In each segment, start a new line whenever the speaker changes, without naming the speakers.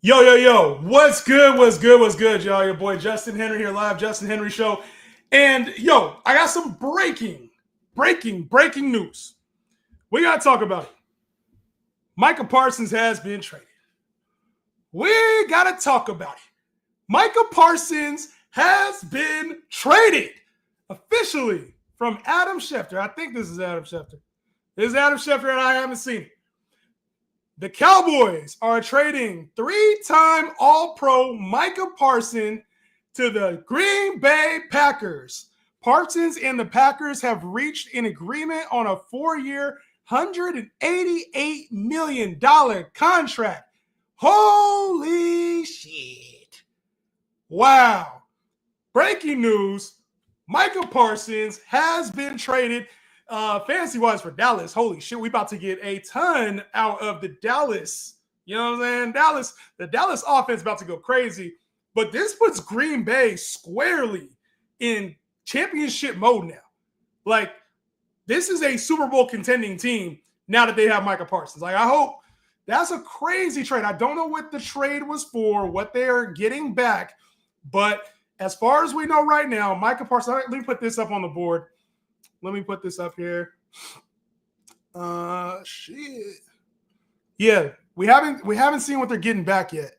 Yo, yo, yo, what's good? What's good? What's good, y'all? Your boy Justin Henry here, live Justin Henry Show. And yo, I got some breaking news. We gotta talk about it. MICAH Parsons has been traded. We gotta talk about it. MICAH Parsons has been traded officially from Adam Schefter. I think this is Adam Schefter. This is Adam Schefter, and I haven't seen it. The Cowboys are trading three-time All-Pro MICAH Parsons to the Green Bay Packers. Parsons and the Packers have reached an agreement on a 4-year, $188 million contract. Holy shit. Wow. Breaking news. MICAH Parsons has been traded fantasy-wise for Dallas. Holy shit, we about to get a ton out of the Dallas. You know what I'm saying? The Dallas offense about to go crazy. But this puts Green Bay squarely in championship mode now. Like, this is a Super Bowl contending team now that they have MICAH Parsons. Like, I hope that's a crazy trade. I don't know what the trade was for, what they're getting back. But as far as we know right now, MICAH Parsons, let me put this up on the board. Let me put this up here. Shit. Yeah, we haven't seen what they're getting back yet.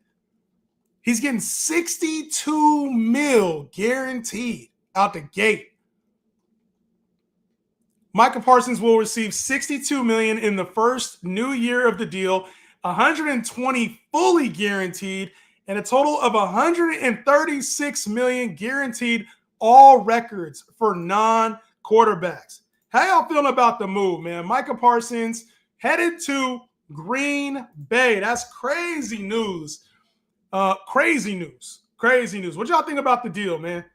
He's getting $62 million guaranteed out the gate. MICAH Parsons will receive $62 million in the first new year of the deal, $120 fully guaranteed, and a total of $136 million guaranteed, all records for non-quarterbacks. How y'all feeling about the move, man? MICAH Parsons headed to Green Bay. That's crazy news. Crazy news. What y'all think about the deal, man?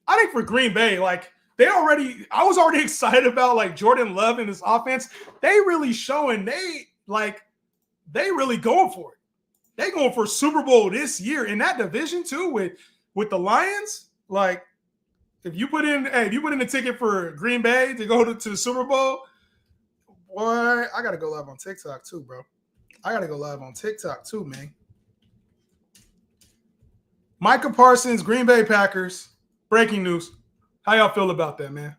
I think for Green Bay, like, I was already excited about like Jordan Love and his offense. They really showing they really going for it. They going for Super Bowl this year in that division too with the Lions. Like, if you put in a ticket for Green Bay to go to the Super Bowl, boy, I gotta go live on TikTok too, bro. I gotta go live on TikTok too, man. MICAH Parsons, Green Bay Packers. Breaking news. How y'all feel about that, man?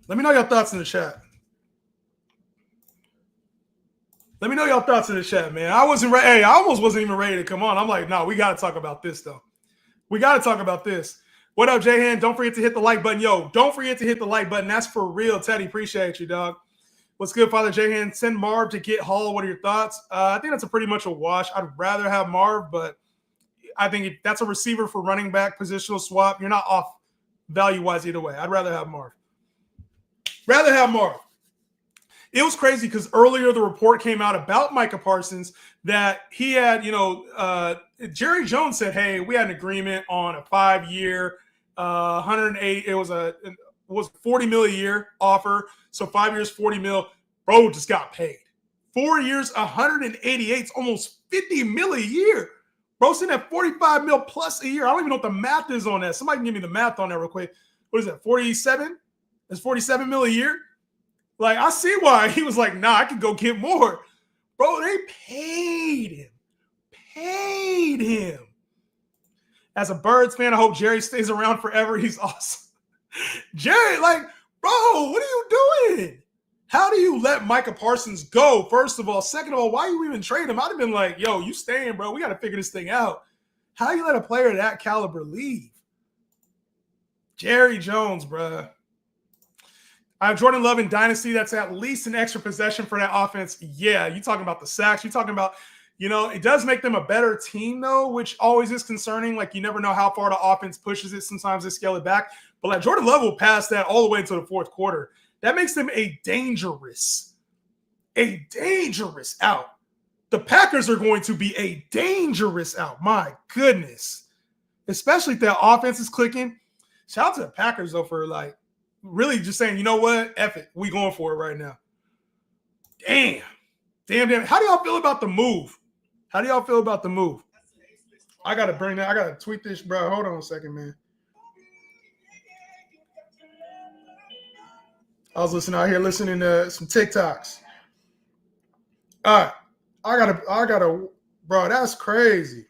Let me know your thoughts in the chat. Let me know your thoughts in the chat, man. I wasn't ready. Hey, I almost wasn't even ready to come on. I'm like, no, we got to talk about this, though. We got to talk about this. What up, J-Han? Don't forget to hit the like button. Yo, don't forget to hit the like button. That's for real, Teddy. Appreciate you, dog. What's good, Father J-Han? Send Marv to get Hall. What are your thoughts? I think that's a pretty much a wash. I'd rather have Marv, but I think if that's a receiver for running back positional swap, you're not off value-wise either way. I'd rather have Marv. It was crazy because earlier the report came out about MICAH Parsons that he had, Jerry Jones said, hey, we had an agreement on a 5-year, 108. It was $40 million a year offer. So 5 years, $40 million. Bro just got paid. 4 years, 188. It's almost $50 million a year. Bro sitting at $45 million plus a year. I don't even know what the math is on that. Somebody can give me the math on that real quick. What is that? 47? That's $47 million a year. Like, I see why he was like, nah, I could go get more. Bro, they paid him. As a Birds fan, I hope Jerry stays around forever. He's awesome. Jerry, like, bro, what are you doing? How do you let MICAH Parsons go, first of all? Second of all, why you even trade him? I'd have been like, yo, you staying, bro. We got to figure this thing out. How do you let a player of that caliber leave? Jerry Jones, bro. I have Jordan Love in Dynasty. That's at least an extra possession for that offense. Yeah, you talking about the sacks. You're talking about, it does make them a better team, though, which always is concerning. Like, you never know how far the offense pushes it. Sometimes they scale it back. But, like, Jordan Love will pass that all the way into the fourth quarter. That makes them a dangerous out. The Packers are going to be a dangerous out. My goodness. Especially if their offense is clicking. Shout out to the Packers, though, for, like, really just saying, you know what? F it. We going for it right now. Damn. How do y'all feel about the move? I got to tweet this, bro. Hold on a second, man. I was listening to some TikToks. All right. I gotta, bro, that's crazy.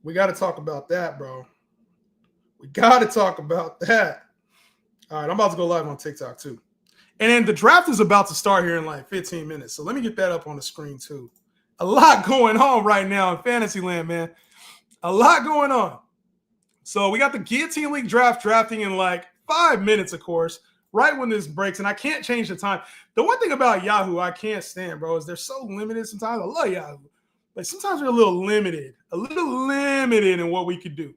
We got to talk about that, bro. We got to talk about that. All right, I'm about to go live on TikTok too. And then the draft is about to start here in like 15 minutes. So let me get that up on the screen too. A lot going on right now in fantasy land, man. A lot going on. So we got the Guillotine League drafting in like 5 minutes, of course, right when this breaks. And I can't change the time. The one thing about Yahoo I can't stand, bro, is they're so limited sometimes. I love Yahoo. But sometimes we're a little limited in what we could do.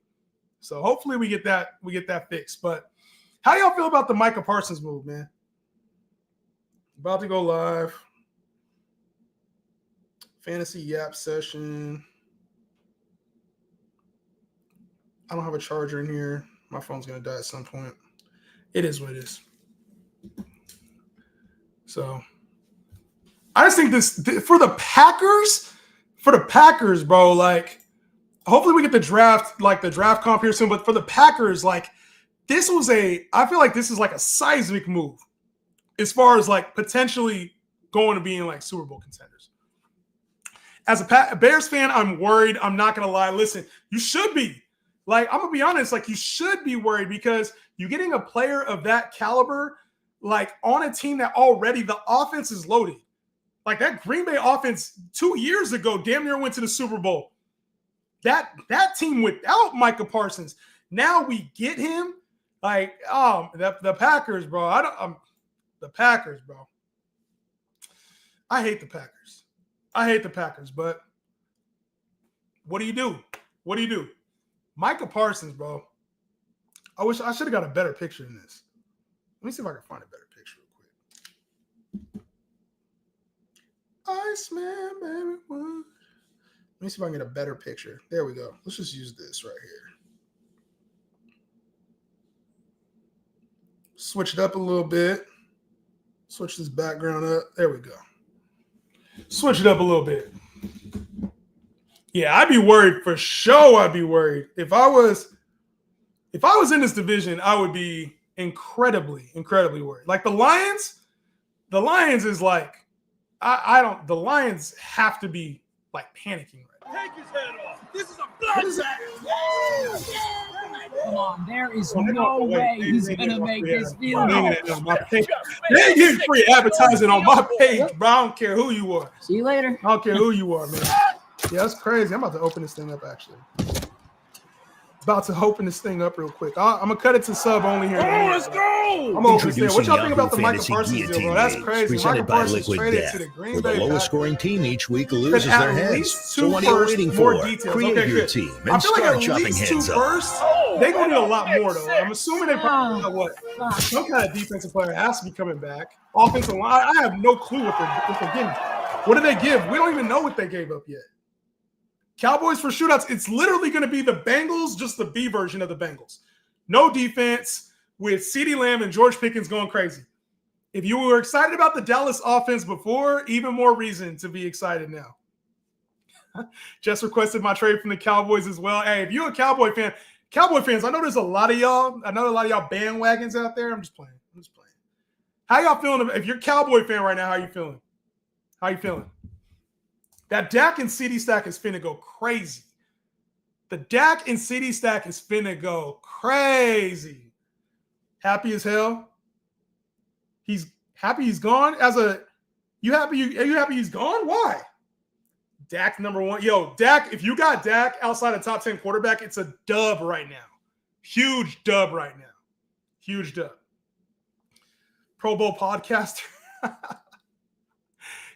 So hopefully we get that fixed. But how y'all feel about the MICAH Parsons move, man? About to go live. Fantasy Yap session. I don't have a charger in here. My phone's going to die at some point. It is what it is. So I just think this for the Packers, bro, like hopefully we get the draft comp here soon. But for the Packers, like I feel like this is like a seismic move as far as like potentially going to being like Super Bowl contenders. As a Bears fan, I'm worried. I'm not going to lie. Listen, you should be. Like, I'm going to be honest, like you should be worried because you're getting a player of that caliber, like on a team that already the offense is loaded. Like that Green Bay offense 2 years ago damn near went to the Super Bowl. That team without MICAH Parsons. Now we get him. Like, the Packers, bro. The Packers, bro. I hate the Packers, but what do you do? MICAH Parsons, bro. I wish I should have got a better picture than this. Let me see if I can find a better picture real quick. Iceman, baby. What? Let me see if I can get a better picture. There we go. Let's just use this right here. Switch it up a little bit. Switch this background up. There we go. Switch it up a little bit. Yeah, I'd be worried for sure. I'd be worried. If I was in this division, I would be incredibly worried. Like the Lions is like, the Lions have to be like panicking right now.
Take his head off. This is a bloodbath. Come on, there is no way he's gonna make this field goal.
They get free advertising on my page, bro. I don't care who you are.
See you later.
I don't care who you are, man. Yeah, that's crazy. I'm about to open this thing up, actually. About to open this thing up real quick. I'm going to cut it to sub only here.
Oh, let's go.
I'm going to open this. What y'all think about the MICAH Parsons deal, bro? That's crazy. MICAH Parsons traded to the Green Bay.
The lowest scoring team each week loses their heads. So what are you waiting for? Create your team and start chopping heads up.
They're going to need a lot more, though. I'm assuming they probably got what? Some kind of defensive player has to be coming back. Offensive line, I have no clue what they're getting. What did they give? We don't even know what they gave up yet. Cowboys for shootouts, it's literally going to be the Bengals, just the B version of the Bengals. No defense with CeeDee Lamb and George Pickens going crazy. If you were excited about the Dallas offense before, even more reason to be excited now. Just requested my trade from the Cowboys as well. Hey, if you're a Cowboy fan, Cowboy fans, I know there's a lot of y'all. I know a lot of y'all bandwagons out there. I'm just playing. How y'all feeling? If you're a Cowboy fan right now, how you feeling? That Dak and CD stack is finna go crazy. The Dak and CD stack is finna go crazy. Happy as hell. He's happy he's gone. Are you happy he's gone? Why? Dak number one. Yo, Dak, if you got Dak outside of top 10 quarterback, it's a dub right now. Huge dub right now. Huge dub. Pro Bowl podcaster.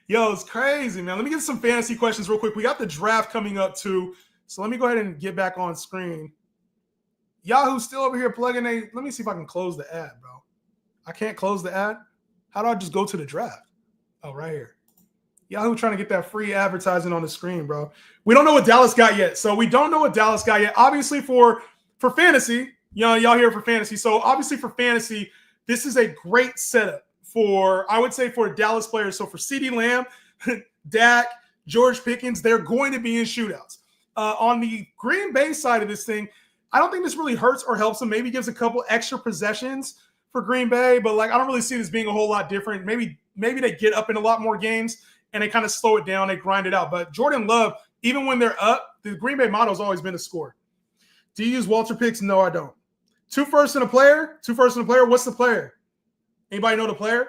Yo, it's crazy, man. Let me get some fantasy questions real quick. We got the draft coming up too. So let me go ahead and get back on screen. Yahoo's still over here plugging a. Let me see if I can close the ad, bro. I can't close the ad. How do I just go to the draft? Oh, right here. Yahoo trying to get that free advertising on the screen, bro. We don't know what Dallas got yet. Obviously for fantasy, y'all here for fantasy. So obviously for fantasy, this is a great setup for Dallas players. So for CeeDee Lamb, Dak, George Pickens, they're going to be in shootouts. On the Green Bay side of this thing, I don't think this really hurts or helps them. Maybe gives a couple extra possessions for Green Bay, but like I don't really see this being a whole lot different. Maybe they get up in a lot more games and they kind of slow it down, they grind it out. But Jordan Love, even when they're up, the Green Bay motto has always been to score. Do you use Walter picks? No, I don't. 2 firsts and a player. 2 firsts and a player. What's the player? Anybody know the player?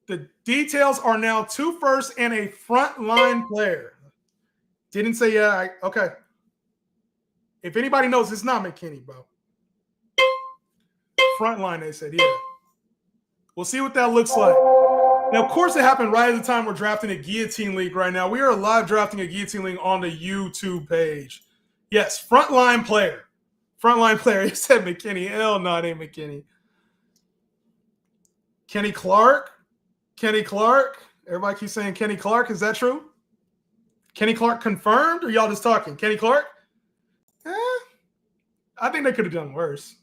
The details are now 2 firsts and a frontline player. Didn't say yeah. Okay. If anybody knows, it's not McKinney, bro. Frontline, they said, yeah. We'll see what that looks like. Now, of course, it happened right at the time we're drafting a Guillotine League right now. We are live drafting a Guillotine League on the YouTube page. Yes, frontline player. Frontline player. He said McKinney. Hell no, it ain't McKinney. Kenny Clark. Kenny Clark. Everybody keeps saying Kenny Clark. Is that true? Kenny Clark confirmed, or y'all just talking? Kenny Clark? I think they could have done worse.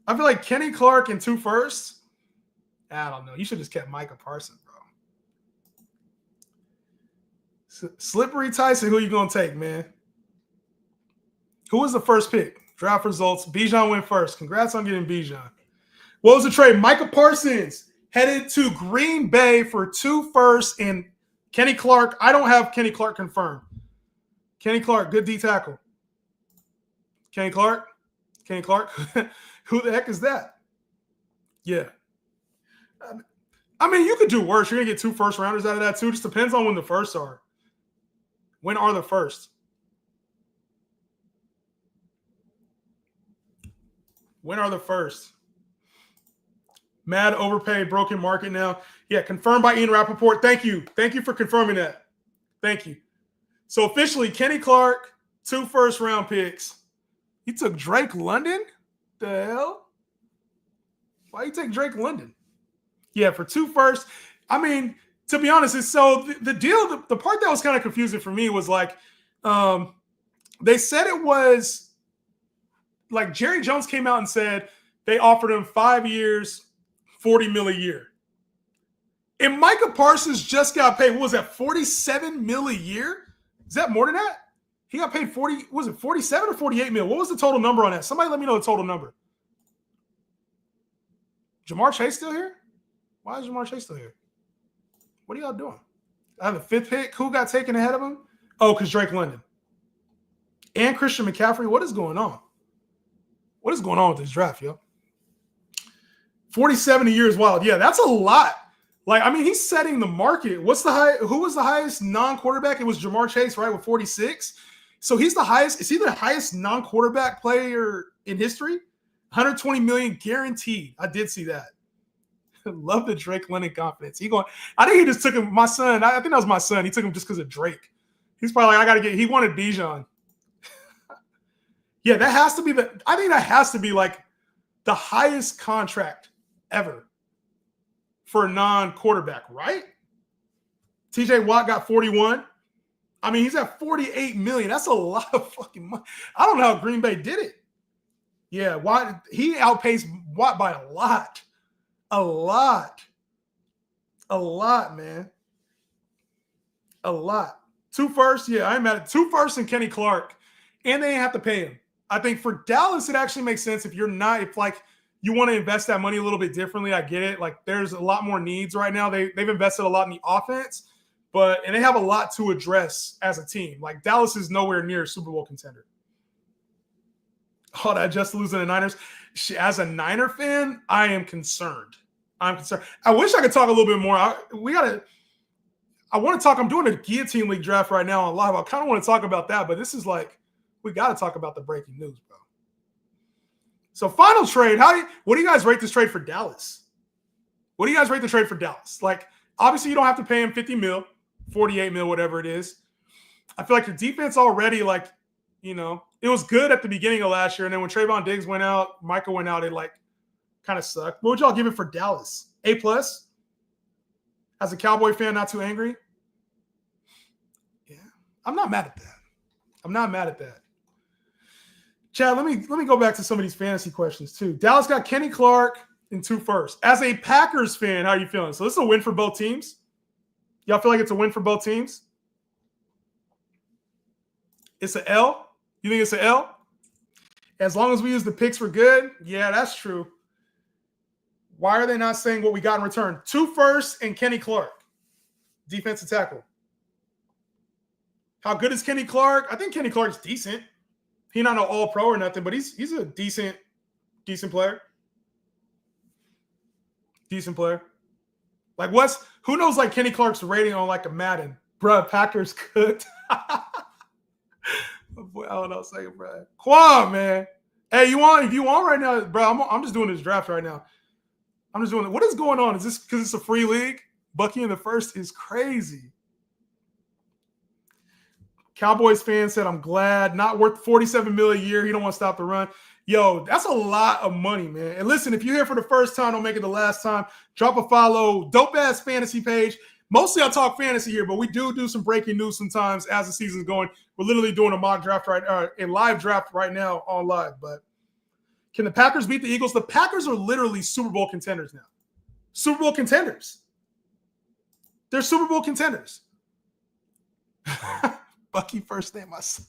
I feel like Kenny Clark and 2 firsts. I don't know. You should have just kept Micah Parsons, bro. Slippery Tyson, who you going to take, man? Who was the first pick? Draft results. Bijan went first. Congrats on getting Bijan. What was the trade? Micah Parsons headed to Green Bay for 2 firsts and Kenny Clark. I don't have Kenny Clark confirmed. Kenny Clark, good D tackle. Kenny Clark? Kenny Clark? Who the heck is that? Yeah. I mean, you could do worse. You're going to get 2 first rounders out of that too. Just depends on when the firsts are. When are the first? When are the first? Mad overpaid, broken market now. Yeah, confirmed by Ian Rappaport. Thank you. Thank you for confirming that. Thank you. So officially, Kenny Clark, 2 first-round picks. You took Drake London? The hell? Why you take Drake London? Yeah, for 2 firsts. I mean, to be honest, it's so the deal, the part that was kind of confusing for me was like, they said it was like Jerry Jones came out and said they offered him 5 years, $40 million a year. And Micah Parsons just got paid, what was that, $47 million a year? Is that more than that? He got paid 40, was it 47 or 48 mil? What was the total number on that? Somebody let me know the total number. Jamar Chase still here? Why is Jamar Chase still here? What are y'all doing? I have a 5th pick. Who got taken ahead of him? Oh, because Drake London. And Christian McCaffrey. What is going on? What is going on with this draft, yo? 47 a year is wild. Yeah, that's a lot. Like, I mean, he's setting the market. What's the high? Who was the highest non-quarterback? It was Jamar Chase, right, with 46. So he's the highest. Is he the highest non-quarterback player in history? 120 million guaranteed. I did see that. Love the Drake London confidence. I think he just took him. My son. I think that was my son. He took him just because of Drake. He's probably like, I got to get. He wanted Bijan. Yeah, that has to be the. I think that has to be like the highest contract ever for a non-quarterback, right? TJ Watt got 41. I mean, he's at 48 million. That's a lot of fucking money. I don't know how Green Bay did it. Yeah, Watt, he outpaced Watt by a lot. A lot, man. A lot. 2 firsts, yeah, I'm at it. 2 firsts and Kenny Clark. And they didn't have to pay him. I think for Dallas, it actually makes sense if you're not, if like you want to invest that money a little bit differently. I get it. Like there's a lot more needs right now. They've invested a lot in the offense, and they have a lot to address as a team. Like Dallas is nowhere near a Super Bowl contender. Oh, that just losing the Niners. As a Niner fan, I am concerned. I'm concerned. I wish I could talk a little bit more. I want to talk. I'm doing a Guillotine League draft right now on live. I kind of want to talk about that, but this is like, we got to talk about the breaking news, bro. So final trade. What do you guys rate this trade for Dallas? What do you guys rate the trade for Dallas? Like, obviously you don't have to pay him 50 mil, 48 mil, whatever it is. I feel like your defense already, like, you know, it was good at the beginning of last year. And then when Trayvon Diggs went out, Michael went out, it like kind of sucked. What would y'all give it for Dallas? A+? As a Cowboy fan, not too angry? Yeah. I'm not mad at that. Chad, let me go back to some of these fantasy questions too. Dallas got Kenny Clark in 2 firsts. As a Packers fan, how are you feeling? So this is a win for both teams? Y'all feel like it's a win for both teams? It's an L? You think it's an L? As long as we use the picks for good, yeah, that's true. Why are they not saying what we got in return? 2 firsts and Kenny Clark, defensive tackle. How good is Kenny Clark? I think Kenny Clark's decent. He's not an all-pro or nothing, but he's a decent player. Decent player. Like who knows like Kenny Clark's rating on like a Madden? Bruh, Packers cooked. Hold on a second, bro. Quan, man. Hey, if you want right now, bro, I'm just doing this draft right now. I'm just doing it. What is going on? Is this because it's a free league? Bucky in the first is crazy. Cowboys fan said, I'm glad. Not worth $47 million a year. He don't want to stop the run. Yo, that's a lot of money, man. And listen, if you're here for the first time, don't make it the last time. Drop a follow. Dope-ass fantasy page. Mostly I talk fantasy here, but we do some breaking news sometimes as the season's going. We're literally doing a mock draft a live draft right now on live. But can the Packers beat the Eagles? The Packers are literally Super Bowl contenders now. Super Bowl contenders. They're Super Bowl contenders. Bucky first name I saw.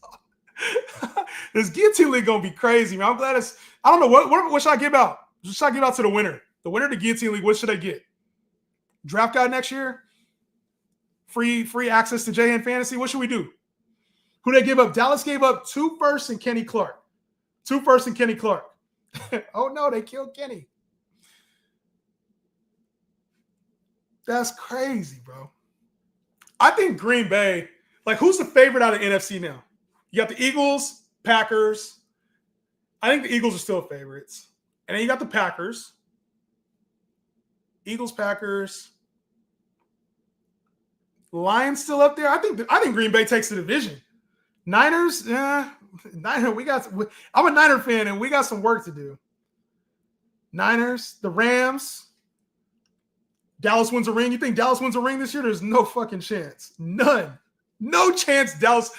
This Guillotine League gonna be crazy, man. I'm glad it's. I don't know what should I give out. Should I give out to the winner? The winner of the Guillotine League. What should I get? Draft guide next year. Free access to JN Fantasy. What should we do? Who they give up? Dallas gave up 2 firsts and Kenny Clark. 2 firsts and Kenny Clark. Oh no, they killed Kenny. That's crazy, bro. I think Green Bay. Like, who's the favorite out of NFC now? You got the Eagles, Packers. I think the Eagles are still favorites. And then you got the Packers. Eagles, Packers. Lions still up there. I think Green Bay takes the division. Niners, I'm a Niner fan, and we got some work to do. Niners, the Rams. Dallas wins a ring. You think Dallas wins a ring this year? There's no fucking chance. None. No chance Dallas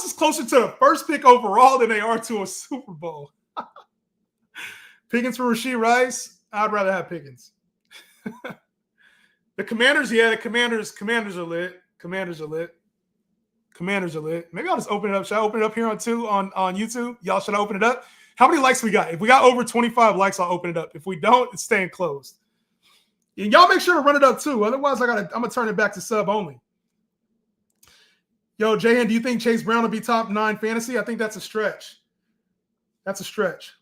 is closer to the first pick overall than they are to a Super Bowl. Pickens for Rashee Rice? I'd rather have Pickens. The Commanders, yeah, the Commanders are lit. Commanders are lit. Maybe I'll just open it up. Should I open it up here on YouTube? Y'all, should I open it up? How many likes we got? If we got over 25 likes, I'll open it up. If we don't, it's staying closed. And y'all make sure to run it up too. Otherwise, I'm gonna turn it back to sub only. Yo, Jahan, do you think Chase Brown will be top 9 fantasy? I think that's a stretch. That's a stretch.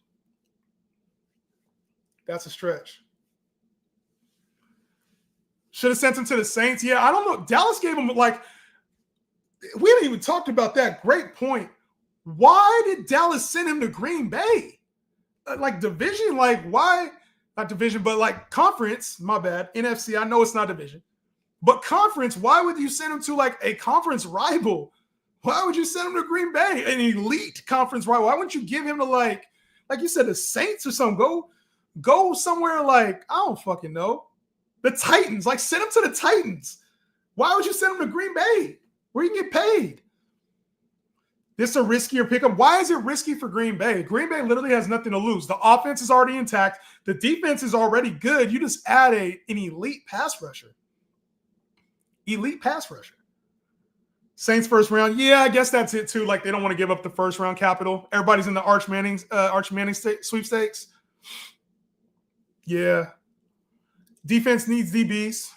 Should have sent him to the Saints. Yeah, I don't know. Dallas gave him, like, we haven't even talked about that. Great point. Why did Dallas send him to Green Bay? Like, division? Like, why? Not division, but like conference. My bad. NFC. I know it's not division. But conference, why would you send him to like a conference rival? Why would you send him to Green Bay, an elite conference rival? Why wouldn't you give him to like you said, the Saints or something? Go somewhere like, I don't fucking know. The Titans. Like, send him to the Titans. Why would you send him to Green Bay? Where you can get paid? This is a riskier pickup. Why is it risky for Green Bay? Green Bay literally has nothing to lose. The offense is already intact. The defense is already good. You just add an elite pass rusher. Saints first round. Yeah, I guess that's it too. Like, they don't want to give up the first round capital. Everybody's in the Arch Manning sweepstakes. Yeah. Defense needs DBs.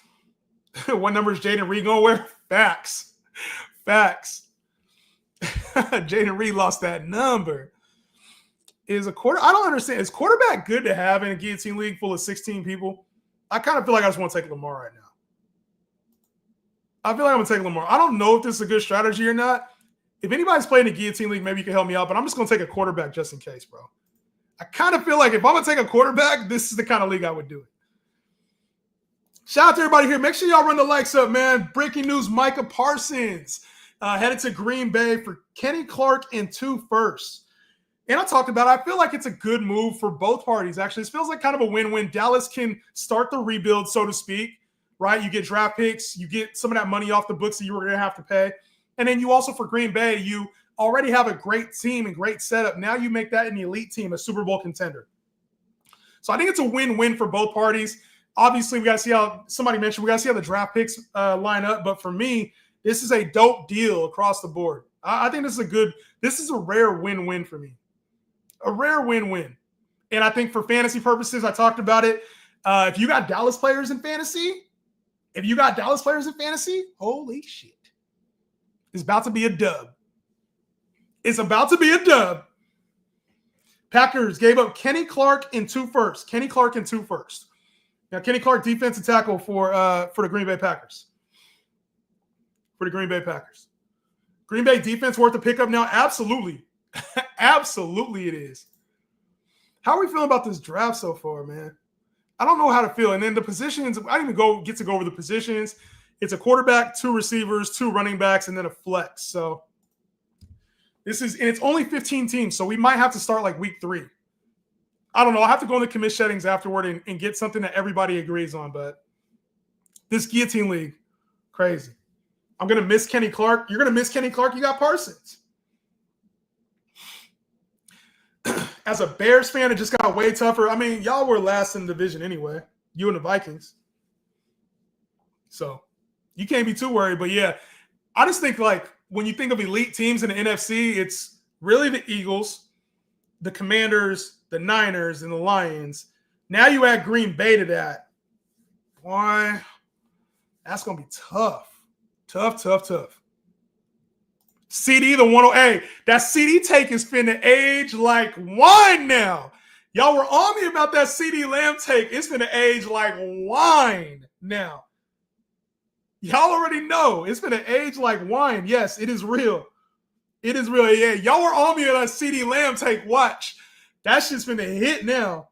What number is Jaden Reed going to wear? Facts. Jaden Reed lost that number. I don't understand. Is quarterback good to have in a Guillotine League full of 16 people? I kind of feel like I just want to take Lamar right now. I feel like I'm going to take Lamar. I don't know if this is a good strategy or not. If anybody's playing the Guillotine League, maybe you can help me out, but I'm just going to take a quarterback just in case, bro. I kind of feel like if I'm going to take a quarterback, this is the kind of league I would do it. Shout out to everybody here. Make sure y'all run the likes up, man. Breaking news, Micah Parsons headed to Green Bay for Kenny Clark and 2 firsts. And I talked about it. I feel like it's a good move for both parties, actually. It feels like kind of a win-win. Dallas can start the rebuild, so to speak, right? You get draft picks. You get some of that money off the books that you were going to have to pay. And then you also, for Green Bay, you already have a great team and great setup. Now you make that an elite team, a Super Bowl contender. So I think it's a win-win for both parties. Obviously, we got to see how somebody mentioned, we got to see how the draft picks line up. But for me, this is a dope deal across the board. I think this is a rare win-win for me. A rare win-win. And I think for fantasy purposes, I talked about it. If you got Dallas players in fantasy, holy shit. It's about to be a dub. It's about to be a dub. Packers gave up Kenny Clark and 2 firsts. Now, Kenny Clark, defensive tackle for the Green Bay Packers. Green Bay defense worth a pickup now? Absolutely. Absolutely it is. How are we feeling about this draft so far, man? I don't know how to feel. And then the positions, I didn't even get to go over the positions. It's a quarterback, 2 receivers, 2 running backs, and then a flex. So and it's only 15 teams, so we might have to start like week 3. I don't know. I'll have to go in the commit settings afterward and get something that everybody agrees on. But this Guillotine League, crazy. I'm going to miss Kenny Clark. You're going to miss Kenny Clark. You got Parsons. As a Bears fan, it just got way tougher. I mean, y'all were last in the division anyway. You and the Vikings. So you can't be too worried. But, yeah, I just think, like, when you think of elite teams in the NFC, it's really the Eagles, the Commanders, the Niners, and the Lions. Now you add Green Bay to that. Boy, that's going to be tough. Tough. CD, the 108. Hey, that CD take is finna age like wine now. Y'all were on me about that CD Lamb take. It's finna age like wine now. Y'all already know. It's finna age like wine. Yes, it is real. It is real. Yeah, y'all were on me on that CD Lamb take. Watch. That shit's finna hit now.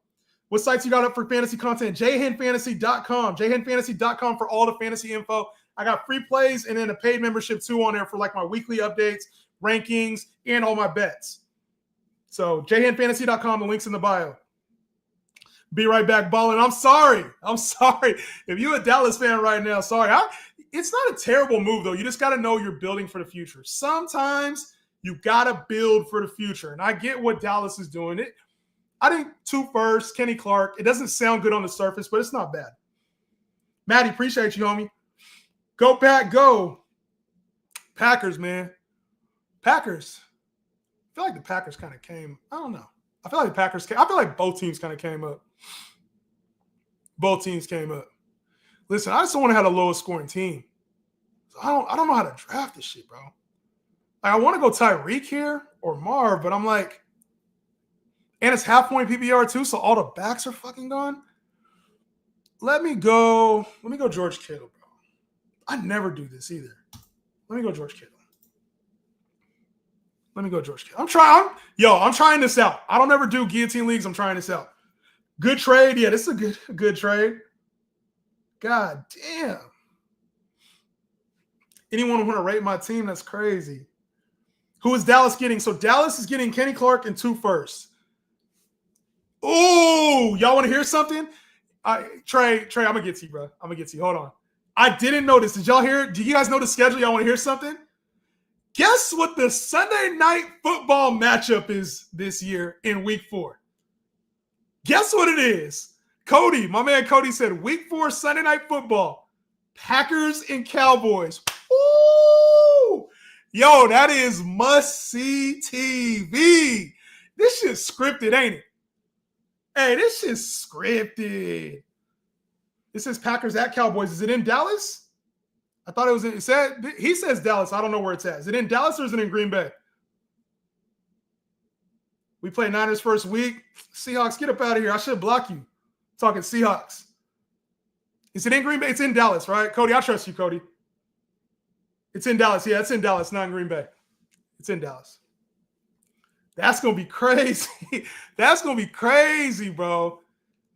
What sites you got up for fantasy content? jhenfantasy.com. jhenfantasy.com for all the fantasy info. I got free plays and then a paid membership too on there for like my weekly updates, rankings, and all my bets. So jhenfantasy.com, the link's in the bio. Be right back, ballin'. I'm sorry. If you're a Dallas fan right now, sorry. It's not a terrible move, though. You just got to know you're building for the future. Sometimes you got to build for the future. And I get what Dallas is doing. I think 2 firsts, Kenny Clark. It doesn't sound good on the surface, but it's not bad. Maddie, appreciate you, homie. Go Pack, go. Packers, man. Packers. I feel like the Packers kind of came. I don't know. I feel like both teams kind of came up. Listen, I just don't want to have the lowest scoring team. So I don't know how to draft this shit, bro. Like, I want to go Tyreek here or Marv, but I'm like, and it's half point PPR too, so all the backs are fucking gone. Let me go George Kittle, bro. I never do this either. Let me go George Kittle. I'm trying this out. I don't ever do Guillotine Leagues. I'm trying this out. Good trade. Yeah, this is a good trade. God damn. Anyone want to rate my team? That's crazy. Who is Dallas getting? So Dallas is getting Kenny Clark and 2 firsts. Oh, y'all want to hear something? Trey, I'm going to get to you, bro. Hold on. I didn't know this. Did y'all hear it? Do you guys know the schedule? Y'all want to hear something? Guess what the Sunday night football matchup is this year in week 4? Guess what it is? Cody, my man Cody said week 4 Sunday night football. Packers and Cowboys. Ooh! Yo, that is must-see TV. This shit's scripted, ain't it? Hey, this shit's scripted. It says Packers at Cowboys. Is it in Dallas? I thought it was he says Dallas. I don't know where it's at. Is it in Dallas or is it in Green Bay? We play Niners first week. Seahawks, get up out of here. I should block you. Talking Seahawks. Is it in Green Bay? It's in Dallas, right? Cody, I trust you, Cody. It's in Dallas. Yeah, it's in Dallas, not in Green Bay. It's in Dallas. That's going to be crazy. That's going to be crazy, bro.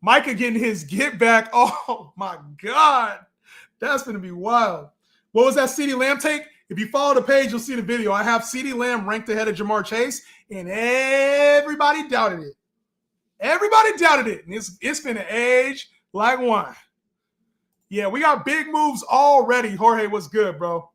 MICAH getting his get back. Oh, my God. That's going to be wild. What was that CeeDee Lamb take? If you follow the page, you'll see the video. I have CeeDee Lamb ranked ahead of Jamar Chase, and everybody doubted it. And it's been an age like wine. Yeah, we got big moves already. Jorge, what's good, bro?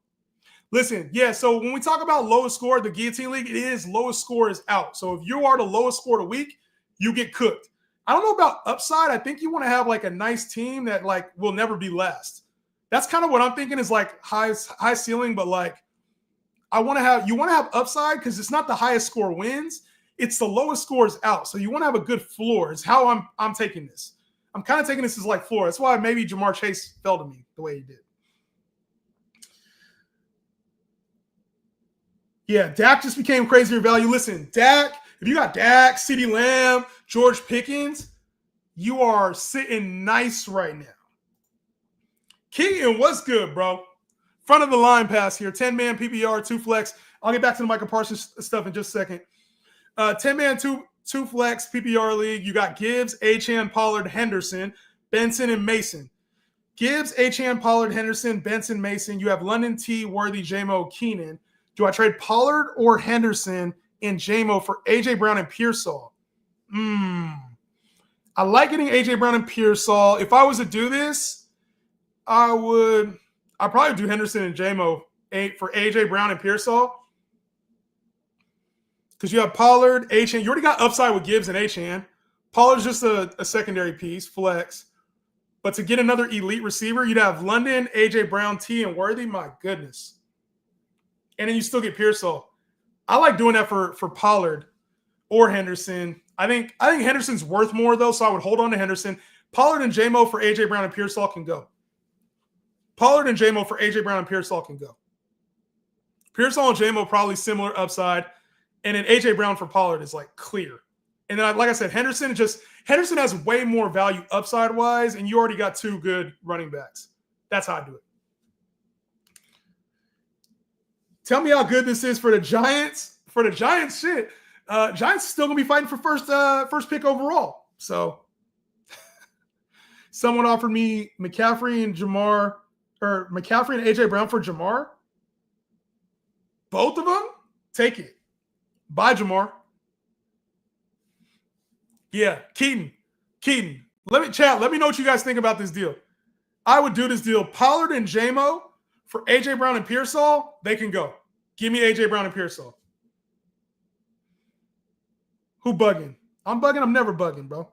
Listen, yeah, so when we talk about lowest score, the Guillotine League, it is lowest score is out. So if you are the lowest score of the week, you get cooked. I don't know about upside. I think you want to have like a nice team that like will never be last. That's kind of what I'm thinking is like high ceiling, but like you want to have upside because it's not the highest score wins. it's the lowest scores out. So you want to have a good floor. Is how I'm taking this. I'm kind of taking this as like floor. That's why maybe Jamar Chase fell to me the way he did. Yeah, Dak just became crazier value. Listen, Dak, if you got Dak, CeeDee Lamb, George Pickens, you are sitting nice right now. Keaton, what's good, bro? Front of the line pass here. 10-man PPR, 2 flex. I'll get back to the Micah Parsons stuff in just a second. 10-man, 2 flex PPR league. You got Gibbs, Achane, Pollard, Henderson, Benson, and Mason. Gibbs, Achane, Pollard, Henderson, Benson, Mason. You have London, T, Worthy, J-Mo, Keenan. Do I trade Pollard or Henderson and J-Mo for A.J. Brown and Pearsall? I like getting A.J. Brown and Pearsall. If I was to do this, I'd probably do Henderson and J-Mo for A.J. Brown and Pearsall. Because you have Pollard, Achane. You already got upside with Gibbs and Achane. Pollard's just a secondary piece, flex. But to get another elite receiver, you'd have London, A.J. Brown, T, and Worthy. My goodness. And then you still get Pearsall. I like doing that for Pollard or Henderson. I think Henderson's worth more, though, so I would hold on to Henderson. Pollard and J-Mo for A.J. Brown and Pearsall can go. Pollard and J-Mo for A.J. Brown and Pearsall can go. Pearsall and J-Mo probably similar upside. And then A.J. Brown for Pollard is like clear. And then, like I said, Henderson has way more value upside-wise, and you already got 2 good running backs. That's how I do it. Tell me how good this is for the Giants. For the Giants, shit. Giants still going to be fighting for first pick overall. So someone offered me McCaffrey and A.J. Brown for Jamar. Both of them? Take it. Bye, Jamar. Yeah, Keaton. Let me know what you guys think about this deal. I would do this deal. Pollard and J-Mo for A.J. Brown and Pearsall, they can go. Give me A.J. Brown and Pearsall. Who bugging? I'm bugging. I'm never bugging, bro.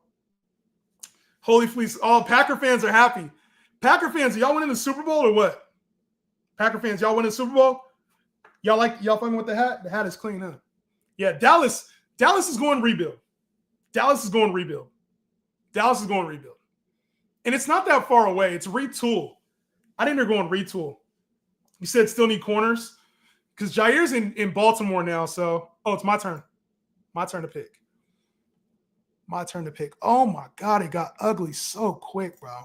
Holy Fleece. All Packer fans are happy. Packer fans, y'all winning the Super Bowl or what? Packer fans, y'all winning the Super Bowl? Y'all fucking with the hat? The hat is clean, huh? Yeah, Dallas is going rebuild. Dallas is going rebuild. And it's not that far away. It's retool. I think they're going retool. You said still need corners? Because Jair's in Baltimore now, so it's my turn. My turn to pick. Oh my God, it got ugly so quick, bro.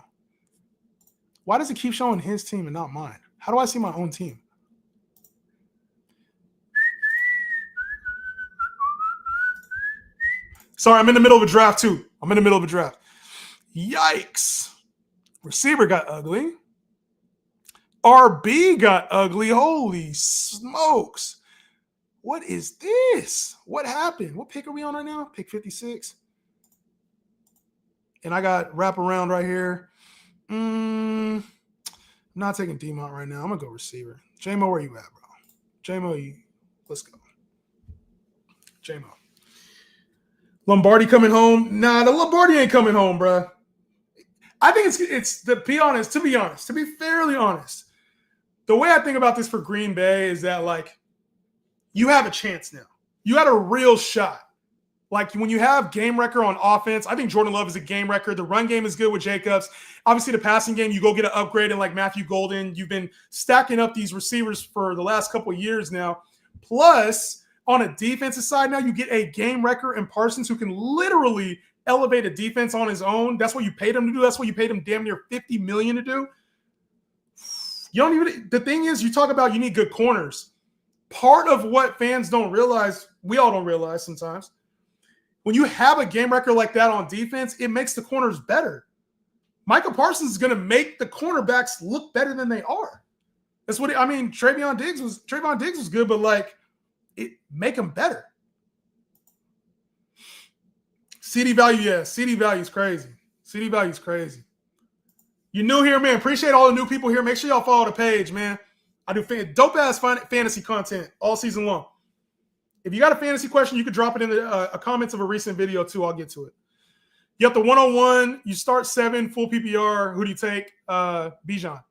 Why does it keep showing his team and not mine? How do I see my own team? Sorry, I'm in the middle of a draft too. Yikes. Receiver got ugly. RB got ugly. Holy smokes. What is this? What happened? What pick are we on right now? Pick 56. And I got wraparound right here. I'm not taking D-Mont right now. I'm going to go receiver. J-Mo, where you at, bro? J-Mo, let's go. J-Mo. Lombardi coming home? Nah, the Lombardi ain't coming home, bro. I think it's to be fairly honest, the way I think about this for Green Bay is that, like, you have a chance now. You had a real shot. Like, when you have game wrecker on offense, I think Jordan Love is a game wrecker. The run game is good with Jacobs. Obviously, the passing game, you go get an upgrade in, like, Matthew Golden. You've been stacking up these receivers for the last couple of years now. Plus, on a defensive side now, you get a game wrecker in Parsons who can literally elevate a defense on his own. That's what you paid him to do. That's what you paid him damn near $50 million to do. The thing is, you talk about you need good corners. Part of what fans don't realize, we all don't realize sometimes, when you have a game wrecker like that on defense, it makes the corners better. Micah Parsons is going to make the cornerbacks look better than they are. That's what Trayvon Diggs was good, but like, it make them better. CD value, yeah. CD value is crazy. You new here, man. Appreciate all the new people here. Make sure y'all follow the page, man. I do dope-ass fantasy content all season long. If you got a fantasy question, you could drop it in the comments of a recent video, too. I'll get to it. You have the 101. You start 7, full PPR. Who do you take? Bijan.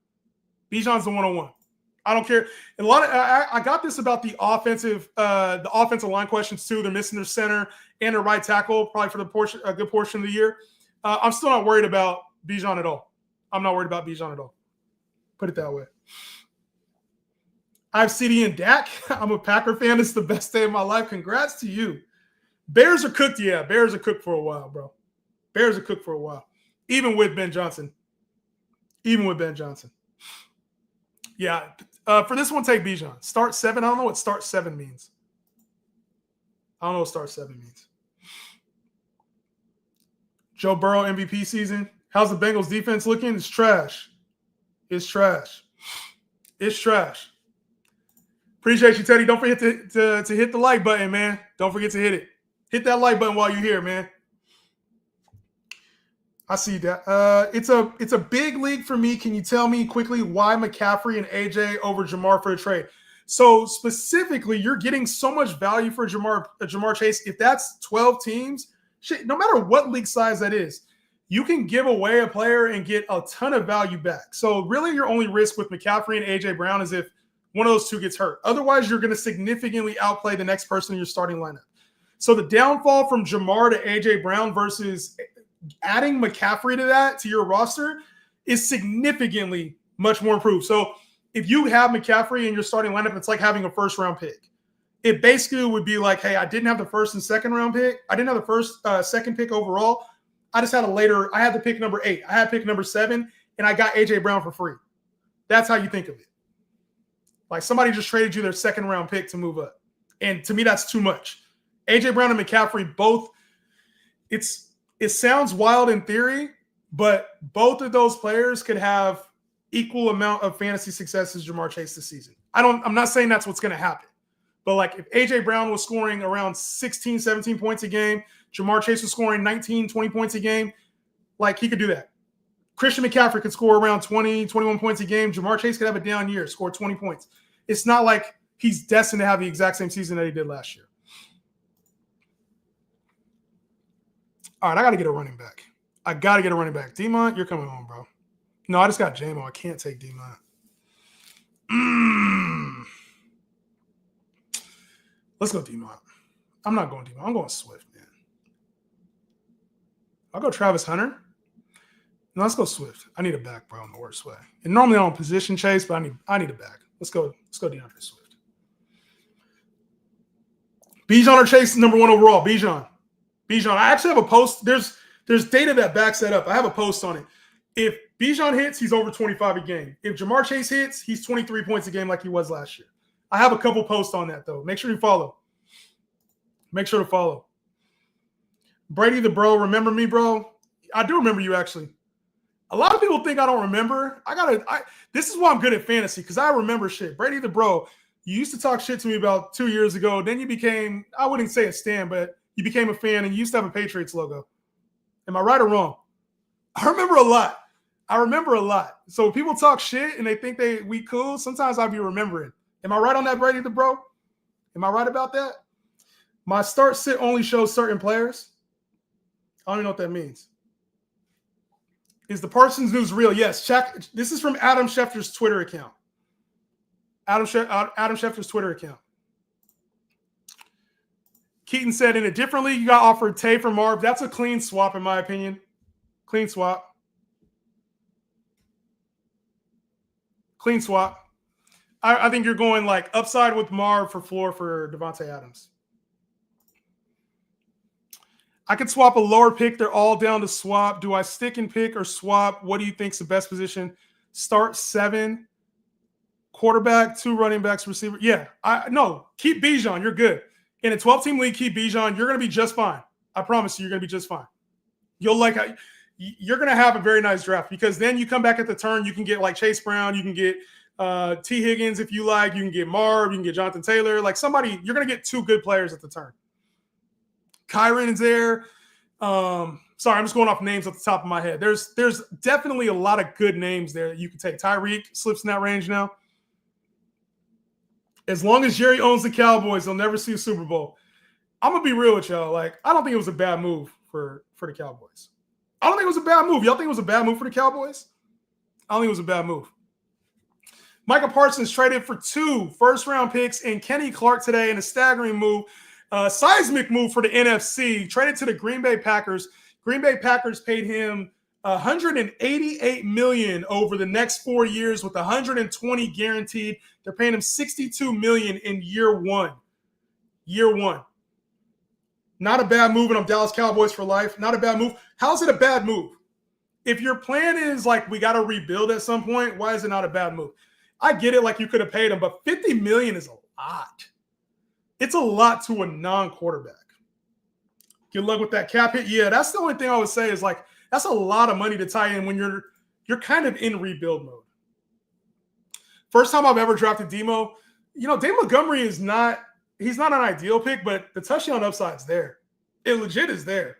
Bijan's the 101. I don't care. A lot of I got this about the offensive line questions too. They're missing their center and their right tackle probably for a good portion of the year. I'm still not worried about Bijan at all. I'm not worried about Bijan at all. Put it that way. I have CD and Dak. I'm a Packer fan. It's the best day of my life. Congrats to you. Bears are cooked. Yeah, Bears are cooked for a while, bro. Bears are cooked for a while. Even with Ben Johnson. Yeah. For this one, take Bijan. Start 7. I don't know what start 7 means. Joe Burrow MVP season. How's the Bengals defense looking? It's trash. Appreciate you, Teddy. Don't forget to hit the like button, man. Don't forget to hit it. Hit that like button while you're here, man. I see that. It's a big league for me. Can you tell me quickly why McCaffrey and AJ over Jamar for a trade? So specifically, you're getting so much value for Jamar Chase. If that's 12 teams, shit, no matter what league size that is, you can give away a player and get a ton of value back. So really your only risk with McCaffrey and AJ Brown is if one of those two gets hurt. Otherwise, you're going to significantly outplay the next person in your starting lineup. So the downfall from Jamar to AJ Brown versus adding McCaffrey to your roster is significantly much more improved. So if you have McCaffrey in your starting lineup, it's like having a first-round pick. It basically would be like, hey, I didn't have the first and second round pick. I didn't have the second pick overall. I just had I had the pick number 8. I had pick number 7, and I got AJ Brown for free. That's how you think of it. Like somebody just traded you their second round pick to move up. And to me, that's too much. AJ Brown and McCaffrey, both, it sounds wild in theory, but both of those players could have equal amount of fantasy success as Jamar Chase this season. I'm not saying that's what's going to happen. But like if AJ Brown was scoring around 16, 17 points a game, Jamar Chase was scoring 19, 20 points a game, like he could do that. Christian McCaffrey could score around 20, 21 points a game. Jamar Chase could have a down year, score 20 points. It's not like he's destined to have the exact same season that he did last year. All right, I got to get a running back. D-Mont, you're coming home, bro. No, I just got J-Mo. I can't take D-Mont. Let's go D-Mont. I'm not going D-Mont. I'm going Swift, man. I'll go Travis Hunter. No, let's go Swift. I need a back, bro, in the worst way. And normally I don't position chase, but I need a back. Let's go DeAndre Swift. Bijan or Chase, number 1 overall. Bijan. I actually have a post. There's data that backs that up. I have a post on it. If Bijan hits, he's over 25 a game. If Jamar Chase hits, he's 23 points a game like he was last year. I have a couple posts on that, though. Make sure you follow. Make sure to follow. Brady the bro, remember me, bro? I do remember you, actually. A lot of people think I don't remember. This is why I'm good at fantasy, because I remember shit. Brady the bro, you used to talk shit to me about 2 years ago. Then you became, I wouldn't say a stan, but you became a fan and you used to have a Patriots logo. Am I right or wrong? I remember a lot. So when people talk shit and they think we cool, sometimes I'll be remembering. Am I right on that, Brady the bro? Am I right about that? My start sit only shows certain players. I don't even know what that means. Is the Parsons news real? Yes. Check. This is from Adam Schefter's Twitter account. Adam Schefter's Twitter account. Keaton said, in a different league, you got offered Tay for Marv. That's a clean swap, in my opinion. Clean swap. I think you're going like upside with Marv for floor for Devontae Adams. I could swap a lower pick. They're all down to swap. Do I stick and pick or swap? What do you think's the best position? Start 7, quarterback, 2 running backs, receiver. Yeah, no, keep Bijan. You're good. In a 12-team league, keep Bijan. You're going to be just fine. I promise you're going to be just fine. You're going to have a very nice draft because then you come back at the turn. You can get like Chase Brown. You can get T. Higgins if you like. You can get Marv. You can get Jonathan Taylor. Like somebody, you're going to get 2 good players at the turn. Kyron is there. Sorry, I'm just going off names off the top of my head. There's definitely a lot of good names there that you can take. Tyreek slips in that range now. As long as Jerry owns the Cowboys, they'll never see a Super Bowl. I'm going to be real with y'all. Like, I don't think it was a bad move for the Cowboys. I don't think it was a bad move. Y'all think it was a bad move for the Cowboys? I don't think it was a bad move. Micah Parsons traded for 2 first-round picks and Kenny Clark today in a staggering move, seismic move for the NFC. Traded to the Green Bay Packers. Green Bay Packers paid him $188 million over the next 4 years with $120 guaranteed. They're paying him $62 million in year one. Year one. Not a bad move, and I'm Dallas Cowboys for life. Not a bad move. How's it a bad move? If your plan is like we got to rebuild at some point, why is it not a bad move? I get it, like you could have paid him, but $50 million is a lot. It's a lot to a non-quarterback. Good luck with that cap hit. Yeah, that's the only thing I would say is like that's a lot of money to tie in when you're kind of in rebuild mode. First time I've ever drafted Demo. You know, Dave Montgomery is not. He's not an ideal pick, but the touchdown upside's there. It legit is there.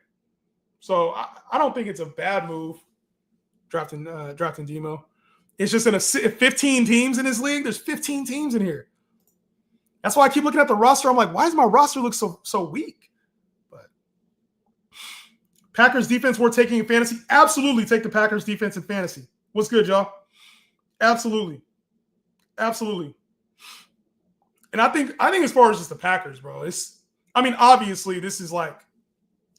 So I don't think it's a bad move drafting Demo. It's just in a 15 teams in this league. There's 15 teams in here. That's why I keep looking at the roster. I'm like, why does my roster look so weak? But Packers defense worth taking in fantasy? Absolutely take the Packers defense in fantasy. What's good, y'all? Absolutely. Absolutely. And I think as far as just the Packers, bro, obviously this is like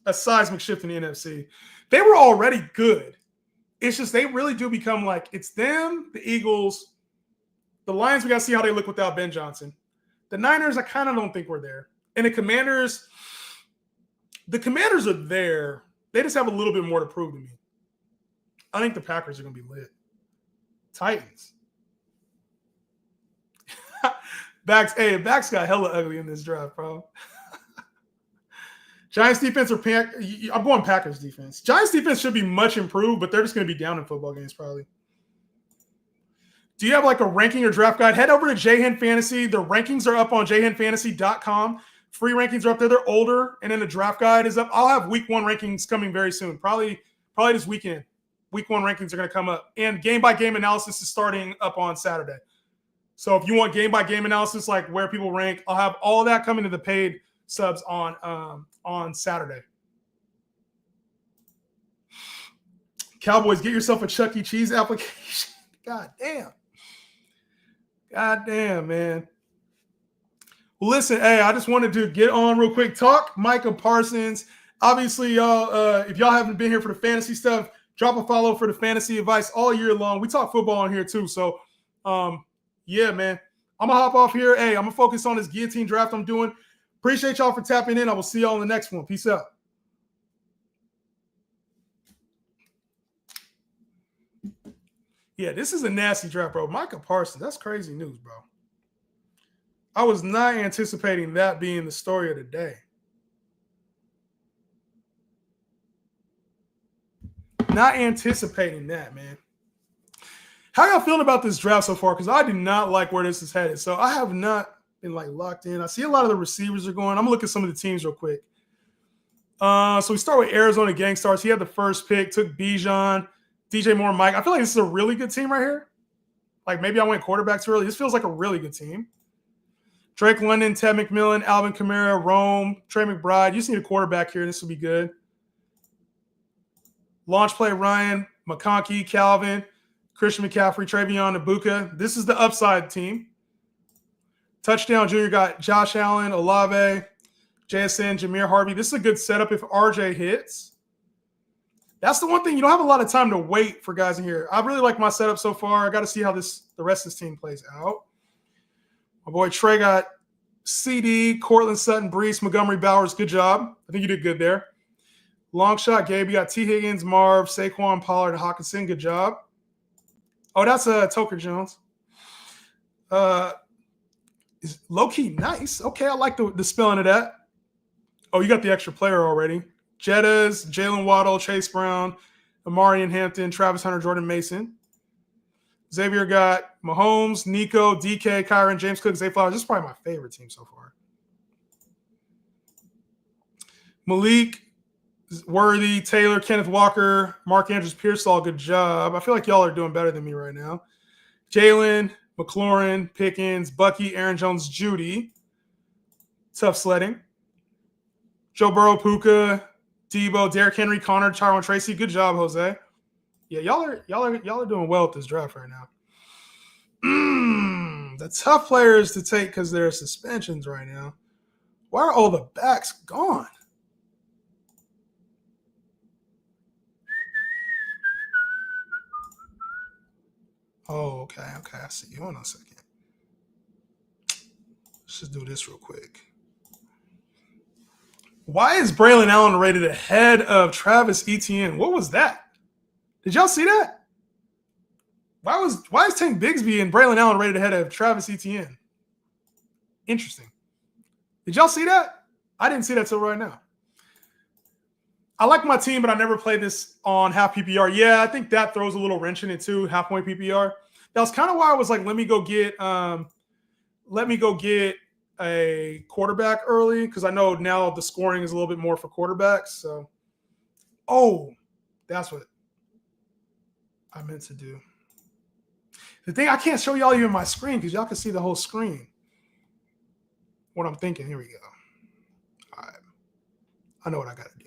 a seismic shift in the NFC. They were already good. It's just they really do become like it's them, the Eagles, the Lions. We got to see how they look without Ben Johnson. The Niners, I kind of don't think we're there. And the Commanders are there. They just have a little bit more to prove to me. I think the Packers are going to be lit. Titans. Backs got hella ugly in this draft, bro. Giants defense I'm going Packers defense. Giants defense should be much improved, but they're just going to be down in football games probably. Do you have like a ranking or draft guide? Head over to JHen Fantasy. The rankings are up on jhenfantasy.com. Free rankings are up there. They're older, and then the draft guide is up. I'll have week 1 rankings coming very soon. Probably this weekend. Week 1 rankings are going to come up. And game-by-game analysis is starting up on Saturday. So if you want game-by-game analysis, like where people rank, I'll have all of that coming to the paid subs on Saturday. Cowboys, get yourself a Chuck E. Cheese application. God damn, man. Well, listen, hey, I just wanted to get on real quick. Talk Micah Parsons. Obviously, y'all, if y'all haven't been here for the fantasy stuff, drop a follow for the fantasy advice all year long. We talk football on here too. So, yeah, man. I'm going to hop off here. Hey, I'm going to focus on this guillotine draft I'm doing. Appreciate y'all for tapping in. I will see y'all in the next one. Peace out. Yeah, this is a nasty draft, bro. Micah Parsons, that's crazy news, bro. I was not anticipating that being the story of the day. Not anticipating that, man. How y'all feeling about this draft so far? Because I do not like where this is headed. So I have not been like locked in. I see a lot of the receivers are going. I'm gonna look at some of the teams real quick. So we start with Arizona Gangstars. He had the first pick, took Bijan, DJ Moore, Mike. I feel like this is a really good team right here. Like maybe I went quarterback too early. This feels like a really good team. Drake London, Ted McMillan, Alvin Kamara, Rome, Trey McBride. You just need a quarterback here. This will be good. Launch play Ryan, McConkey, Calvin, Christian McCaffrey, Travion, Ibuka. This is the upside team. Touchdown junior got Josh Allen, Olave, JSN, Jameer Harvey. This is a good setup if RJ hits. That's the one thing. You don't have a lot of time to wait for guys in here. I really like my setup so far. I got to see how the rest of this team plays out. My boy Trey got CD, Cortland Sutton, Brees, Montgomery, Bowers. Good job. I think you did good there. Long shot, Gabe. You got T. Higgins, Marv, Saquon, Pollard, and Hawkinson. Good job. Oh, that's Toker Jones. Is low-key nice. Okay, I like the spelling of that. Oh, you got the extra player already. Jettas, Jalen Waddle, Chase Brown, Amari Hampton, Travis Hunter, Jordan Mason. Xavier got Mahomes, Nico, DK, Kyron, James Cook, Zay Flowers. This is probably my favorite team so far. Malik, Worthy, Taylor, Kenneth Walker, Mark Andrews, Pearsall. Good job. I feel like y'all are doing better than me right now. Jalen, McLaurin, Pickens, Bucky, Aaron Jones, Judy. Tough sledding. Joe Burrow, Puka, Debo, Derrick Henry, Connor, Tyron Tracy. Good job, Jose. Yeah, y'all are doing well with this draft right now. The tough players to take because there are suspensions right now. Why are all the backs gone? Oh, okay. I see you. Hold on a second. Let's just do this real quick. Why is Braylon Allen rated ahead of Travis Etienne? What was that? Did y'all see that? Why is Tank Bigsby and Braylon Allen rated ahead of Travis Etienne? Interesting. Did y'all see that? I didn't see that till right now. I like my team, but I never played this on half PPR. Yeah, I think that throws a little wrench in it too, half point PPR. That was kind of why I was like, let me go get a quarterback early because I know now the scoring is a little bit more for quarterbacks. So, that's what I meant to do. The thing, I can't show y'all even my screen because y'all can see the whole screen. What I'm thinking. Here we go. All right. I know what I got to do.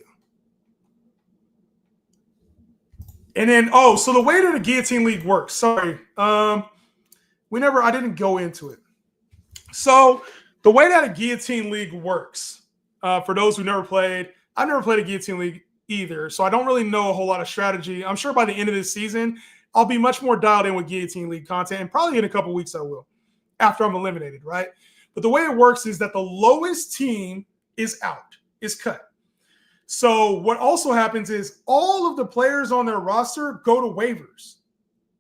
And then, so the way that the Guillotine League works. Sorry. I didn't go into it. So the way that a Guillotine League works, for those who never played, I've never played a Guillotine League either, so I don't really know a whole lot of strategy. I'm sure by the end of this season, I'll be much more dialed in with Guillotine League content, and probably in a couple weeks I will, after I'm eliminated, right? But the way it works is that the lowest team is out, is cut. So what also happens is all of the players on their roster go to waivers.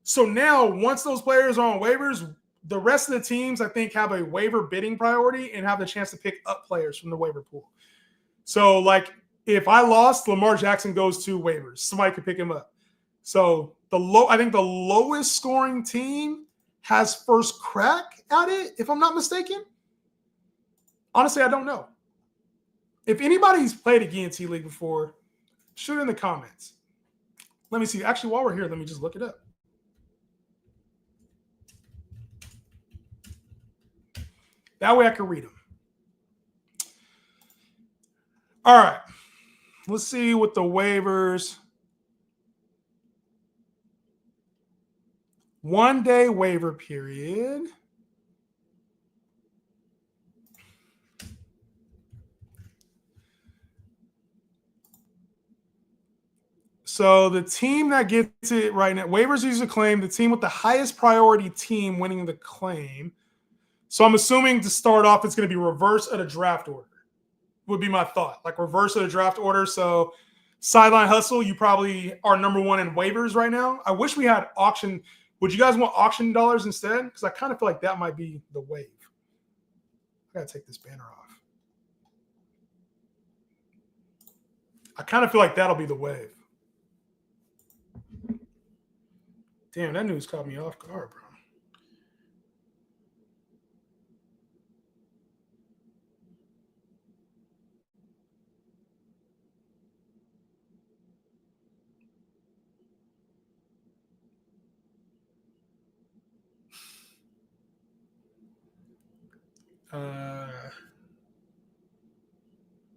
So now once those players are on waivers, the rest of the teams, I think, have a waiver bidding priority and have the chance to pick up players from the waiver pool. So, like, if I lost, Lamar Jackson goes to waivers. Somebody could pick him up. So, I think the lowest scoring team has first crack at it, if I'm not mistaken. Honestly, I don't know. If anybody's played a Guillotine League before, shoot it in the comments. Let me see. Actually, while we're here, let me just look it up. That way I can read them. All right. Let's see what the waivers. 1 day waiver period. So the team that gets it right now, waivers usually claim the team with the highest priority team winning the claim. So I'm assuming to start off, it's going to be reverse of the draft order, would be my thought. Like reverse of the draft order. So Sideline Hustle, you probably are number one in waivers right now. I wish we had auction. Would you guys want auction dollars instead? Because I kind of feel like that might be the wave. I got to take this banner off. I kind of feel like that'll be the wave. Damn, that news caught me off guard, bro.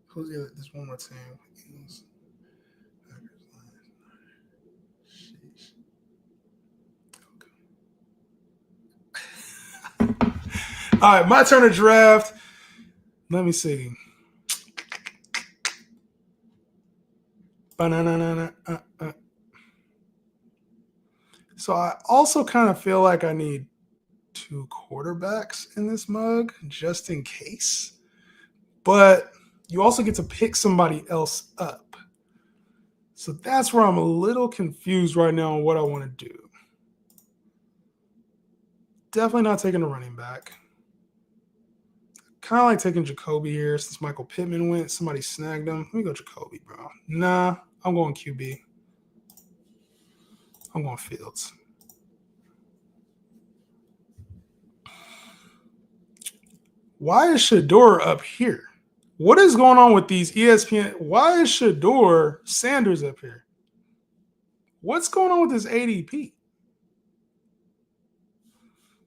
Who's the other? There's one more team. All right, my turn to draft. Let me see. So I also kind of feel like I need 2 quarterbacks in this mug just in case. But you also get to pick somebody else up. So that's where I'm a little confused right now on what I want to do. Definitely not taking a running back. Kind of like taking Jacoby here since Michael Pittman went. Somebody snagged him. Let me go Jacoby, bro. Nah, I'm going QB. I'm going Fields. Why is Shador up here? What is going on with these ESPN? Why is Shador Sanders up here? What's going on with this ADP?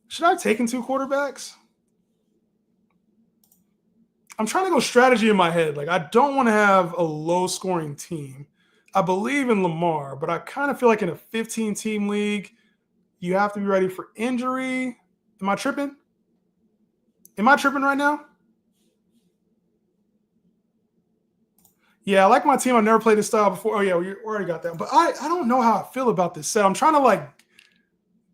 Should I have taken 2 quarterbacks? I'm trying to go strategy in my head. Like, I don't want to have a low-scoring team. I believe in Lamar, but I kind of feel like in a 15-team league, You have to be ready for injury. Am I tripping? Am I tripping right now? Yeah, I like my team. I've never played this style before. Oh, yeah, we already got that. But I don't know how I feel about this set. I'm trying to, like,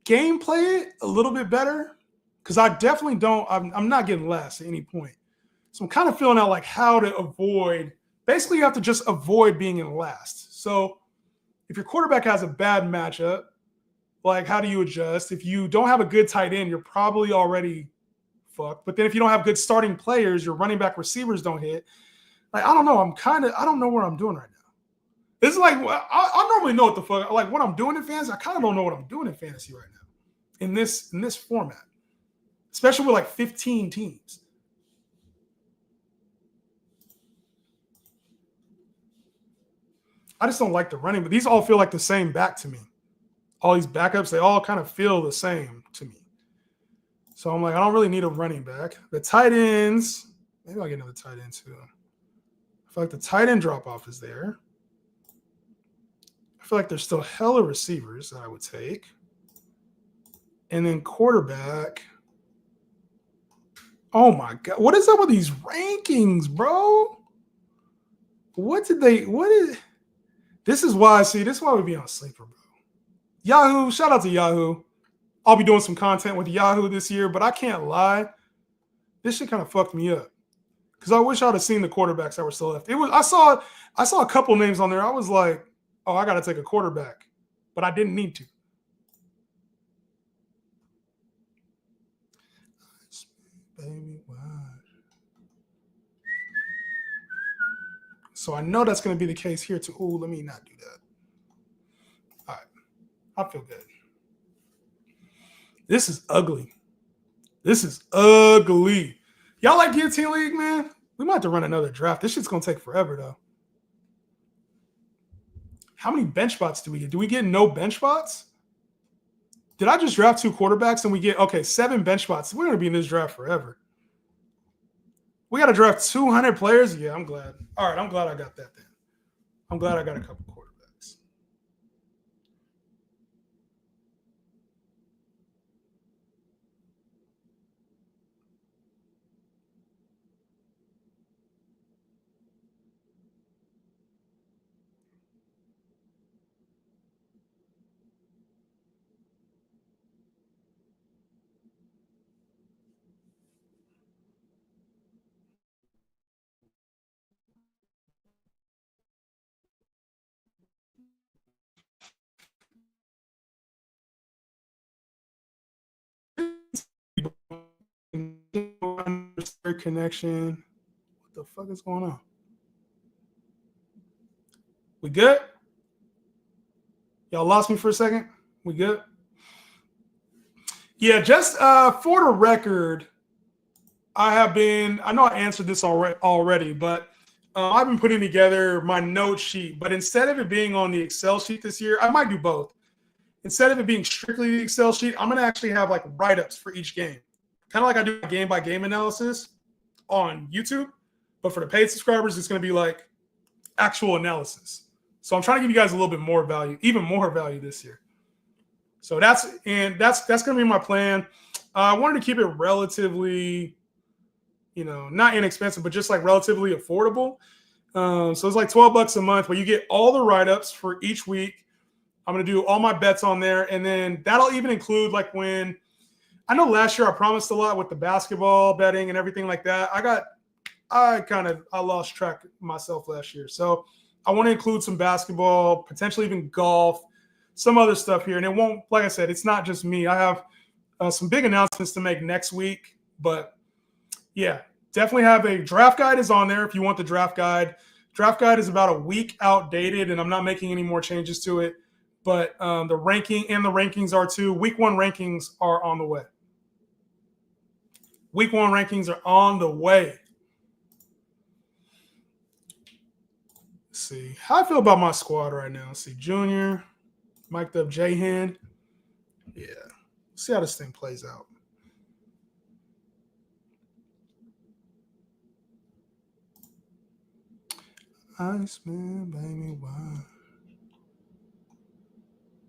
gameplay it a little bit better because I definitely don't. I'm not getting last at any point. So I'm kind of feeling out, like, how to avoid. Basically, you have to just avoid being in last. So if your quarterback has a bad matchup, like, how do you adjust? If you don't have a good tight end, you're probably already fucked. But then if you don't have good starting players, your running back receivers don't hit. Like, I don't know. I don't know what I'm doing right now. This is like, I normally know what the fuck, like what I'm doing in fantasy. I kind of don't know what I'm doing in fantasy right now in this format, especially with like 15 teams. I just don't like the running, but these all feel like the same back to me. All these backups, they all kind of feel the same to me. So I'm like, I don't really need a running back. The tight ends, maybe I'll get another tight end too. I feel like the tight end drop-off is there. I feel like there's still hella receivers that I would take. And then quarterback. Oh, my God. What is up with these rankings, bro? This is why we be on Sleeper, bro. Yahoo, shout out to Yahoo. I'll be doing some content with Yahoo this year, but I can't lie. This shit kind of fucked me up. Because I wish I'd have seen the quarterbacks that were still left. I saw a couple names on there. I was like, oh, I got to take a quarterback. But I didn't need to. Baby, why? So I know that's going to be the case here too. Ooh, let me not do that. All right. I feel good. This is ugly. Y'all like Guillotine League, man? We might have to run another draft. This shit's going to take forever, though. How many bench spots do we get? Do we get no bench spots? Did I just draft 2 quarterbacks and we get, 7 bench spots? We're going to be in this draft forever. We got to draft 200 players? Yeah, I'm glad. All right, I'm glad I got that then. I'm glad I got a couple quarterbacks. Connection. What the fuck is going on? We good? Y'all lost me for a second? We good? Yeah, just for the record, I know I answered this already, but I've been putting together my note sheet. But instead of it being on the Excel sheet this year, I might do both. Instead of it being strictly the Excel sheet, I'm going to actually have like write-ups for each game. Kind of like I do game-by-game analysis on YouTube. But for the paid subscribers, it's going to be like actual analysis. So I'm trying to give you guys a little bit more value, even more value this year. So that's going to be my plan. I wanted to keep it relatively, not inexpensive, but just like relatively affordable. So it's like $12 a month where you get all the write-ups for each week. I'm going to do all my bets on there. And then that'll even include like when I know last year I promised a lot with the basketball betting and everything like that. I lost track of myself last year. So I want to include some basketball, potentially even golf, some other stuff here. And it won't, like I said, it's not just me. I have some big announcements to make next week. But yeah, definitely have a draft guide is on there if you want the draft guide. Draft guide is about a week outdated, and I'm not making any more changes to it. But the ranking and the rankings are too. Week 1 rankings are on the way. Week 1 rankings are on the way. Let's see how I feel about my squad right now. Let's see, Junior, mic'd up J-Hand. Yeah. Let's see how this thing plays out. Iceman, baby, why?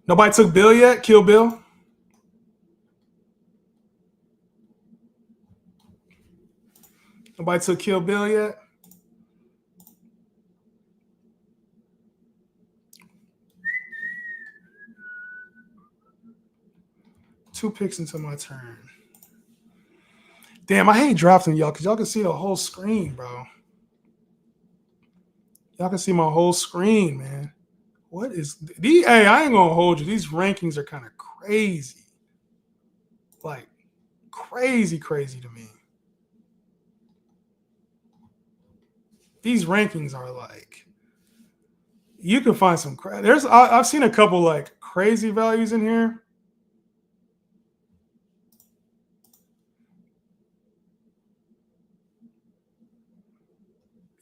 Nobody took Bill yet? Kill Bill? Nobody took Kill Bill yet? Two picks until my turn. Damn, I hate drafting y'all because y'all can see the whole screen, bro. Y'all can see my whole screen, man. What is these? Hey, I ain't gonna hold you. These rankings are kind of crazy. Like crazy to me. These rankings are like, you can find some I've seen a couple like crazy values in here.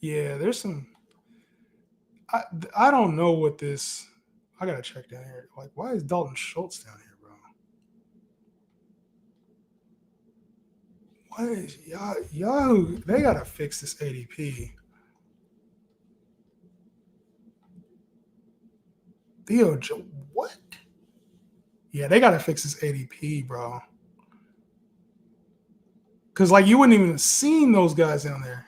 Yeah, there's some. I don't know what this. I gotta check down here. Like, why is Dalton Schultz down here, bro? What is Yahoo? They gotta fix this ADP. Theo, what? Yeah, they gotta fix this ADP, bro. Because like you wouldn't even have seen those guys down there.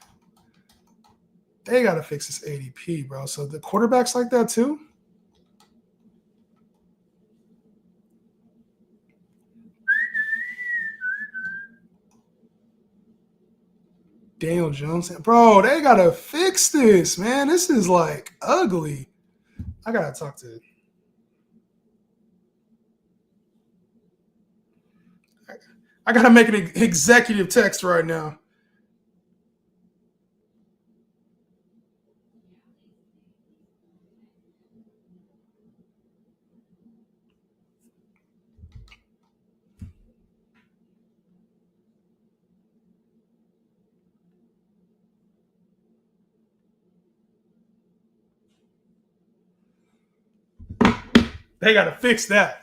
They gotta fix this ADP, bro. So the quarterbacks like that too. Daniel Jones, bro, they gotta fix this, man. This is like ugly. I gotta talk to. I gotta make an executive text right now. They gotta fix that.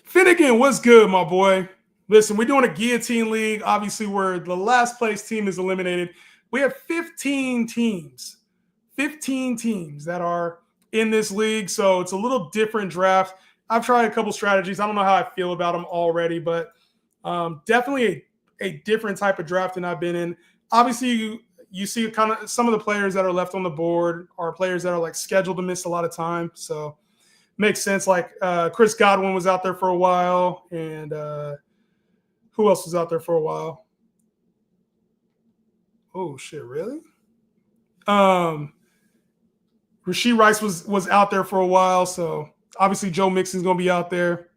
Finnegan, what's good, my boy? Listen, we're doing a Guillotine League. Obviously, where the last place team is eliminated. We have 15 teams. 15 teams that are in this league. So it's a little different draft. I've tried a couple strategies. I don't know how I feel about them already, but definitely a different type of draft than I've been in. Obviously, you see kind of some of the players that are left on the board are players that are like scheduled to miss a lot of time. So makes sense. Like Chris Godwin was out there for a while, and who else was out there for a while? Oh shit, really? Rashee Rice was out there for a while, so obviously Joe Mixon's gonna be out there.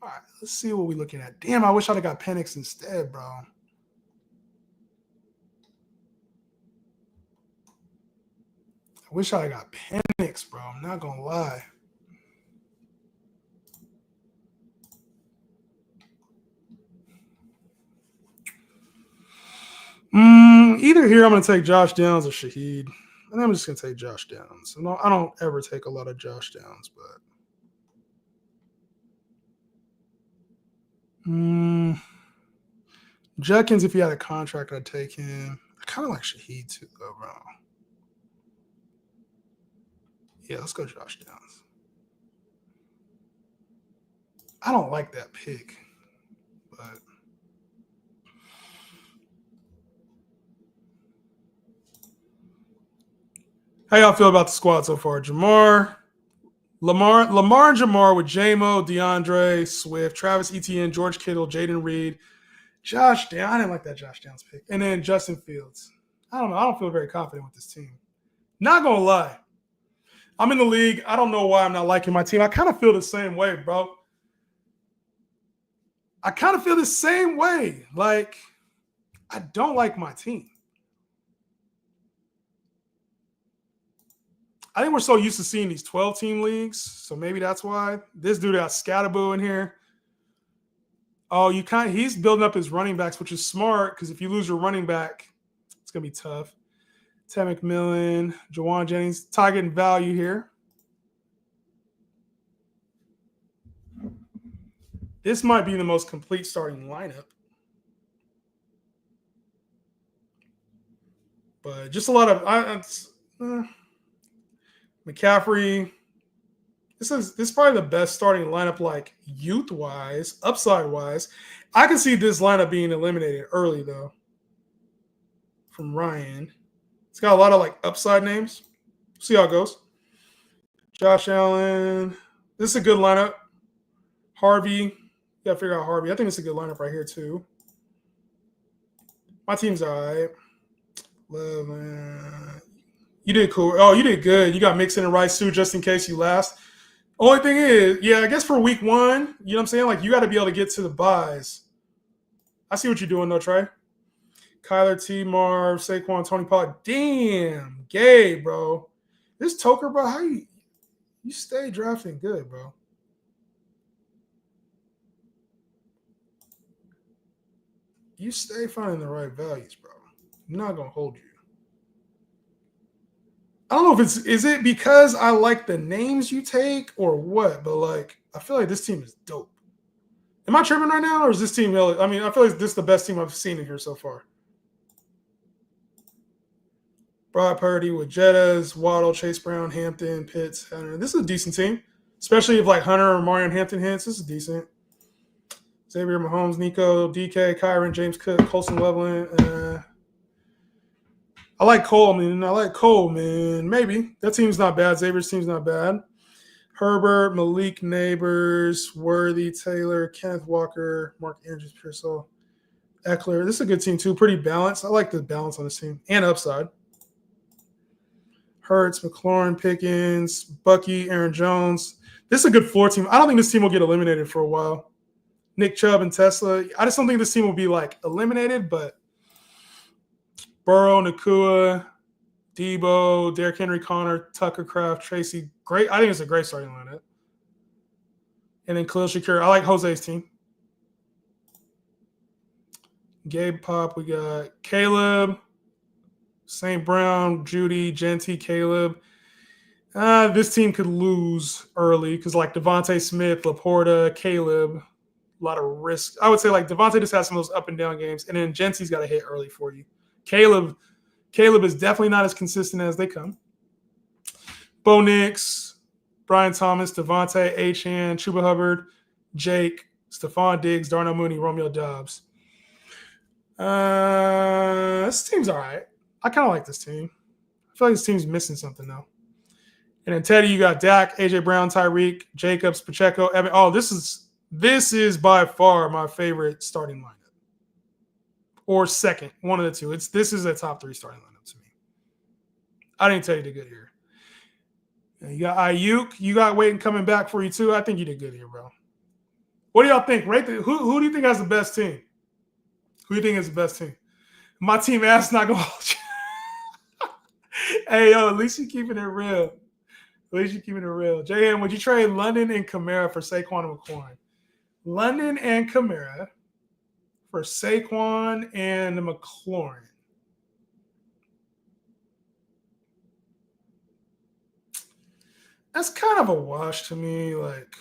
All right, let's see what we're looking at. Damn, I wish I'd have got Penix instead, bro. I wish I got Penix, bro. I'm not gonna lie. Either here I'm gonna take Josh Downs or Shaheed. And I'm just gonna take Josh Downs. No, I don't ever take a lot of Josh Downs, but Judkins, if he had a contract, I'd take him. I kind of like Shaheed too, though, bro. Yeah, let's go Josh Downs. I don't like that pick, but how y'all feel about the squad so far? Lamar and Jamar with J-Mo, DeAndre, Swift, Travis Etienne, George Kittle, Jaden Reed, Josh Downs. I didn't like that Josh Downs pick. And then Justin Fields. I don't know. I don't feel very confident with this team. Not going to lie. I'm in the league. I don't know why I'm not liking my team. I kind of feel the same way, bro. I kind of feel the same way. Like, I don't like my team. I think we're so used to seeing these 12-team leagues, so maybe that's why. This dude got Scatterboo in here. Oh, he's building up his running backs, which is smart because if you lose your running back, it's going to be tough. Ted McMillan, Jawan Jennings, targeting value here. This might be the most complete starting lineup. But just a lot of McCaffrey This is probably the best starting lineup, like youth-wise, upside-wise. I can see this lineup being eliminated early, though, from Ryan. It's got a lot of, like, upside names. See how it goes. Josh Allen. This is a good lineup. Harvey. You got to figure out Harvey. I think it's a good lineup right here, too. My team's all right. You did cool. Oh, you did good. You got Mixon and Rice, too, just in case you last. Only thing is, yeah, I guess for week 1, you know what I'm saying? Like, you got to be able to get to the buys. I see what you're doing, though, Trey. Kyler T. Marv, Saquon, Tony Pollard. Damn, Gabe, bro. This Toker, bro, how you stay drafting good, bro. You stay finding the right values, bro. I'm not going to hold you. I don't know if is it because I like the names you take or what, but like I feel like this team is dope. Am I tripping right now, or is this team? I mean, I feel like this is the best team I've seen in here so far. Broad Purdy with Jettas, Waddle, Chase Brown, Hampton, Pitts, Hunter. This is a decent team, especially if like Hunter or Marion Hampton hits. This is decent. Xavier, Mahomes, Nico, DK, Kyron, James Cook, Colson Leveland. I like Coleman. Maybe. That team's not bad. Xavier's team's not bad. Herbert, Malik Neighbors, Worthy, Taylor, Kenneth Walker, Mark Andrews, Pearsall, Eckler. This is a good team, too. Pretty balanced. I like the balance on this team. And upside. Hurts, McLaurin, Pickens, Bucky, Aaron Jones. This is a good floor team. I don't think this team will get eliminated for a while. Nick Chubb and Tesla. I just don't think this team will be, like, eliminated, but Burrow, Nakua, Debo, Derrick Henry, Connor, Tucker Kraft, Tracy. Great. I think it's a great starting lineup. And then Khalil Shakir. I like Jose's team. Gabe Pop. We got Caleb, St. Brown, Judy, Genty, Caleb. This team could lose early because like Devontae Smith, Laporta, Caleb, a lot of risk. I would say like Devontae just has some of those up and down games. And then Genty's got to hit early for you. Caleb is definitely not as consistent as they come. Bo Nix, Brian Thomas, Devontae, Achane, Chuba Hubbard, Jake, Stephon Diggs, Darnell Mooney, Romeo Doubs. This team's all right. I kind of like this team. I feel like this team's missing something, though. And then Teddy, you got Dak, A.J. Brown, Tyreek, Jacobs, Pacheco, Evan. Oh, this is by far my favorite starting lineup. Or second, one of the two. This is a top 3 starting lineup to me. I didn't tell you did good here. And you got Ayuk. You got Waiting coming back for you too. I think you did good here, bro. What do y'all think? Who do you think has the best team? Who do you think is the best team? My team ass not gonna hold you. Hey, yo, at least you keeping it real. J.M., would you trade London and Kamara for Saquon and McLaurin? London and Kamara for Saquon and McLaurin. That's kind of a wash to me. Like,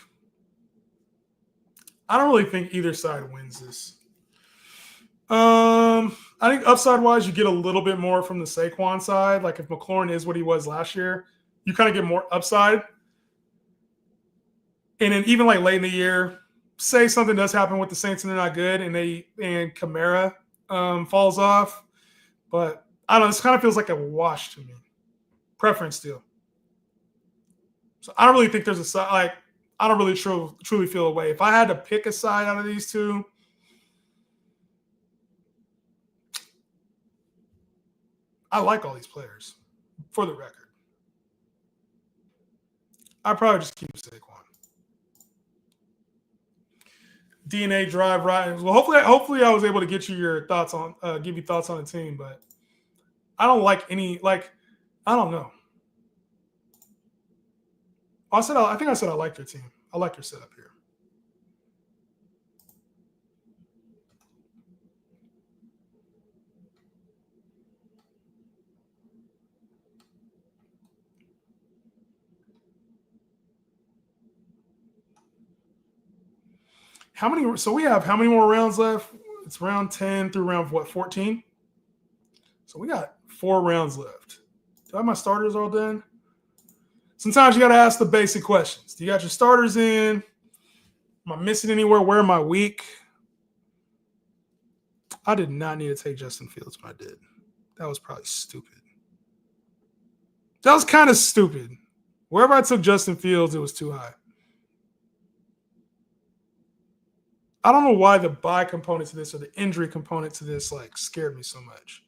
I don't really think either side wins this. I think upside-wise, you get a little bit more from the Saquon side. Like, if McLaurin is what he was last year, you kind of get more upside. And then even like late in the year, say something does happen with the Saints and they're not good, and Kamara falls off. But I don't know. This kind of feels like a wash to me. Preference still. So I don't really think there's a side. Like, I don't really truly feel a way. If I had to pick a side out of these two, I like all these players, for the record. I'd probably just keep Saquon. DNA drive right. Well, hopefully I was able to get you your thoughts on, give you thoughts on the team, but I don't like any, like, I don't know. I think I said I like your team. I like your setup here. So we have how many more rounds left? It's round 10 through round 14? So we got 4 rounds left. Do I have my starters all done? sometimes you got to ask the basic questions. Do you got your starters in? Am I missing anywhere? Where am I weak? I did not need to take Justin Fields when I did. That was probably stupid. That was kind of stupid. Wherever I took Justin Fields, it was too high. I don't know why the bye component to this or the injury component to this like scared me so much.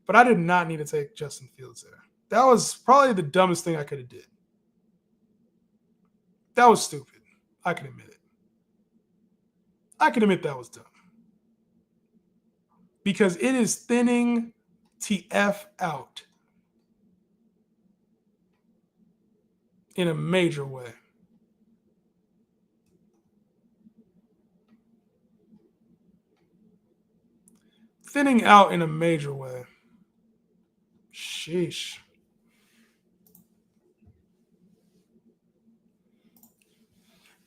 But I did not need to take Justin Fields there. That was probably the dumbest thing I could have did. That was stupid. I can admit it. I can admit that was dumb. Because it is thinning TF out in a major way. Thinning out in a major way. Sheesh.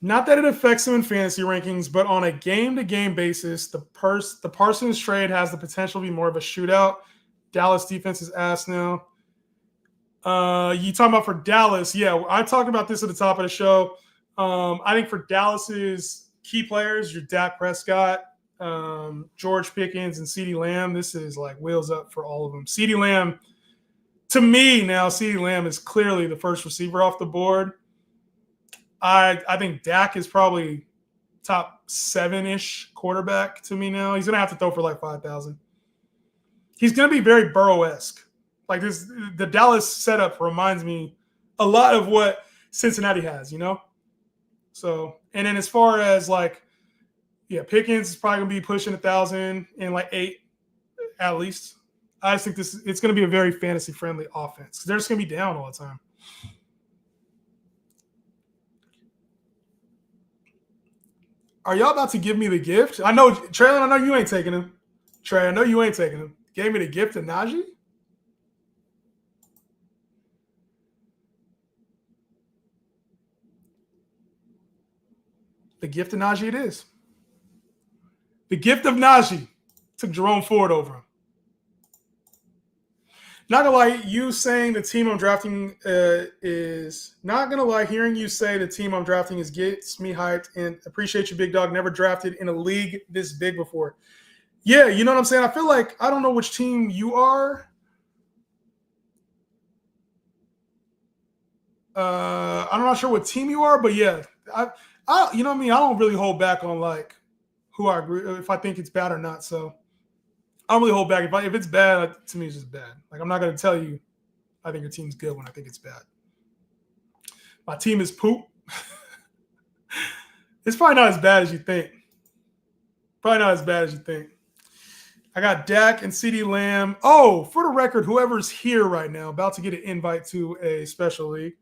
Not that it affects him in fantasy rankings, but on a game-to-game basis, the Parsons trade has the potential to be more of a shootout. Dallas defense is ass now. You talking about for Dallas? Yeah, I talked about this at the top of the show. I think for Dallas's key players, your Dak Prescott, George Pickens, and CeeDee Lamb, this is like wheels up for all of them. CeeDee Lamb, to me now, CeeDee Lamb is clearly the first receiver off the board. I think Dak is probably top 7-ish quarterback to me now. He's going to have to throw for like 5,000. He's going to be very Burrow-esque. Like this, the Dallas setup reminds me a lot of what Cincinnati has, you know? So, and then as far as like, yeah, Pickens is probably going to be pushing 1,000 in like 8 at least. I just think it's going to be a very fantasy-friendly offense. They're just going to be down all the time. Are y'all about to give me the gift? I know, Traylon, I know you ain't taking him. Trey, I know you ain't taking him. Gave me the gift of Najee? The gift of Najee it is. The gift of Najee took Jerome Ford over him. Not gonna lie, you saying the team I'm drafting is not gonna lie. Hearing you say the team I'm drafting is gets me hyped and appreciate you, big dog. Never drafted in a league this big before. Yeah, you know what I'm saying. I feel like I don't know which team you are. I'm not sure what team you are, but yeah, I you know what I mean. I don't really hold back on like who I agree if I think it's bad or not. So. I don't really hold back. If it's bad, to me, it's just bad. Like, I'm not going to tell you I think your team's good when I think it's bad. My team is poop. It's probably not as bad as you think. Probably not as bad as you think. I got Dak and CeeDee Lamb. Oh, for the record, whoever's here right now, about to get an invite to a special league.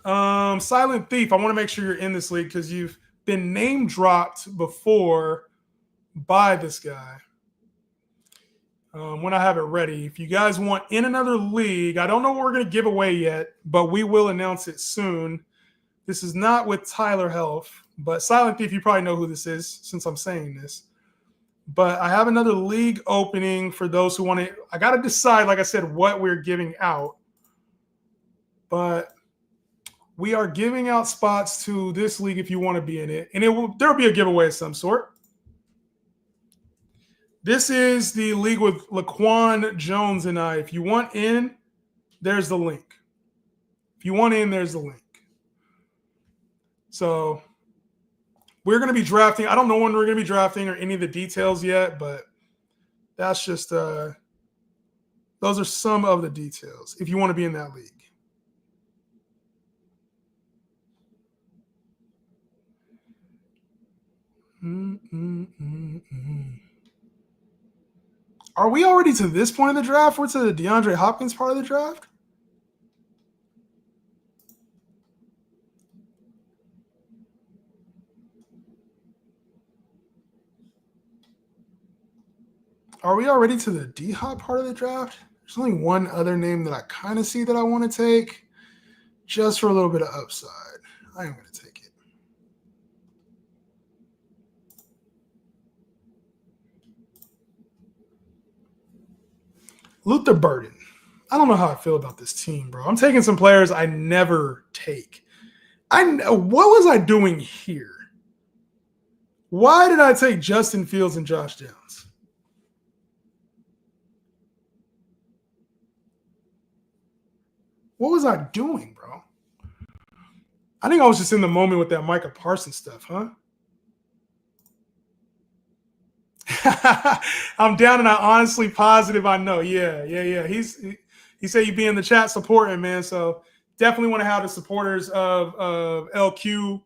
Silent Thief, I want to make sure you're in this league because you've been name dropped before by this guy. When I have it ready. If you guys want in another league, I don't know what we're going to give away yet, but we will announce it soon. This is not with Tyler Health, but Silent Thief, you probably know who this is since I'm saying this. But I have another league opening for those who want to. I got to decide, like I said, what we're giving out. But we are giving out spots to this league if you want to be in it. And there will be a giveaway of some sort. This is the league with Laquan Jones and I. If you want in, there's the link. If you want in, there's the link. So we're going to be drafting. I don't know when we're going to be drafting or any of the details yet, but that's just those are some of the details if you want to be in that league. Are we already to this point in the draft? We're to the DeAndre Hopkins part of the draft? Are we already to the D-Hop part of the draft? There's only one other name that I kind of see that I want to take just for a little bit of upside. I am going to take it. Luther Burden. I don't know how I feel about this team, bro. I'm taking some players I never take. What was I doing here? Why did I take Justin Fields and Josh Downs? What was I doing, bro? I think I was just in the moment with that Micah Parsons stuff, huh? I'm down and I honestly positive I know. Yeah. He said you'd be in the chat supporting, man. So definitely want to have the supporters of LQ,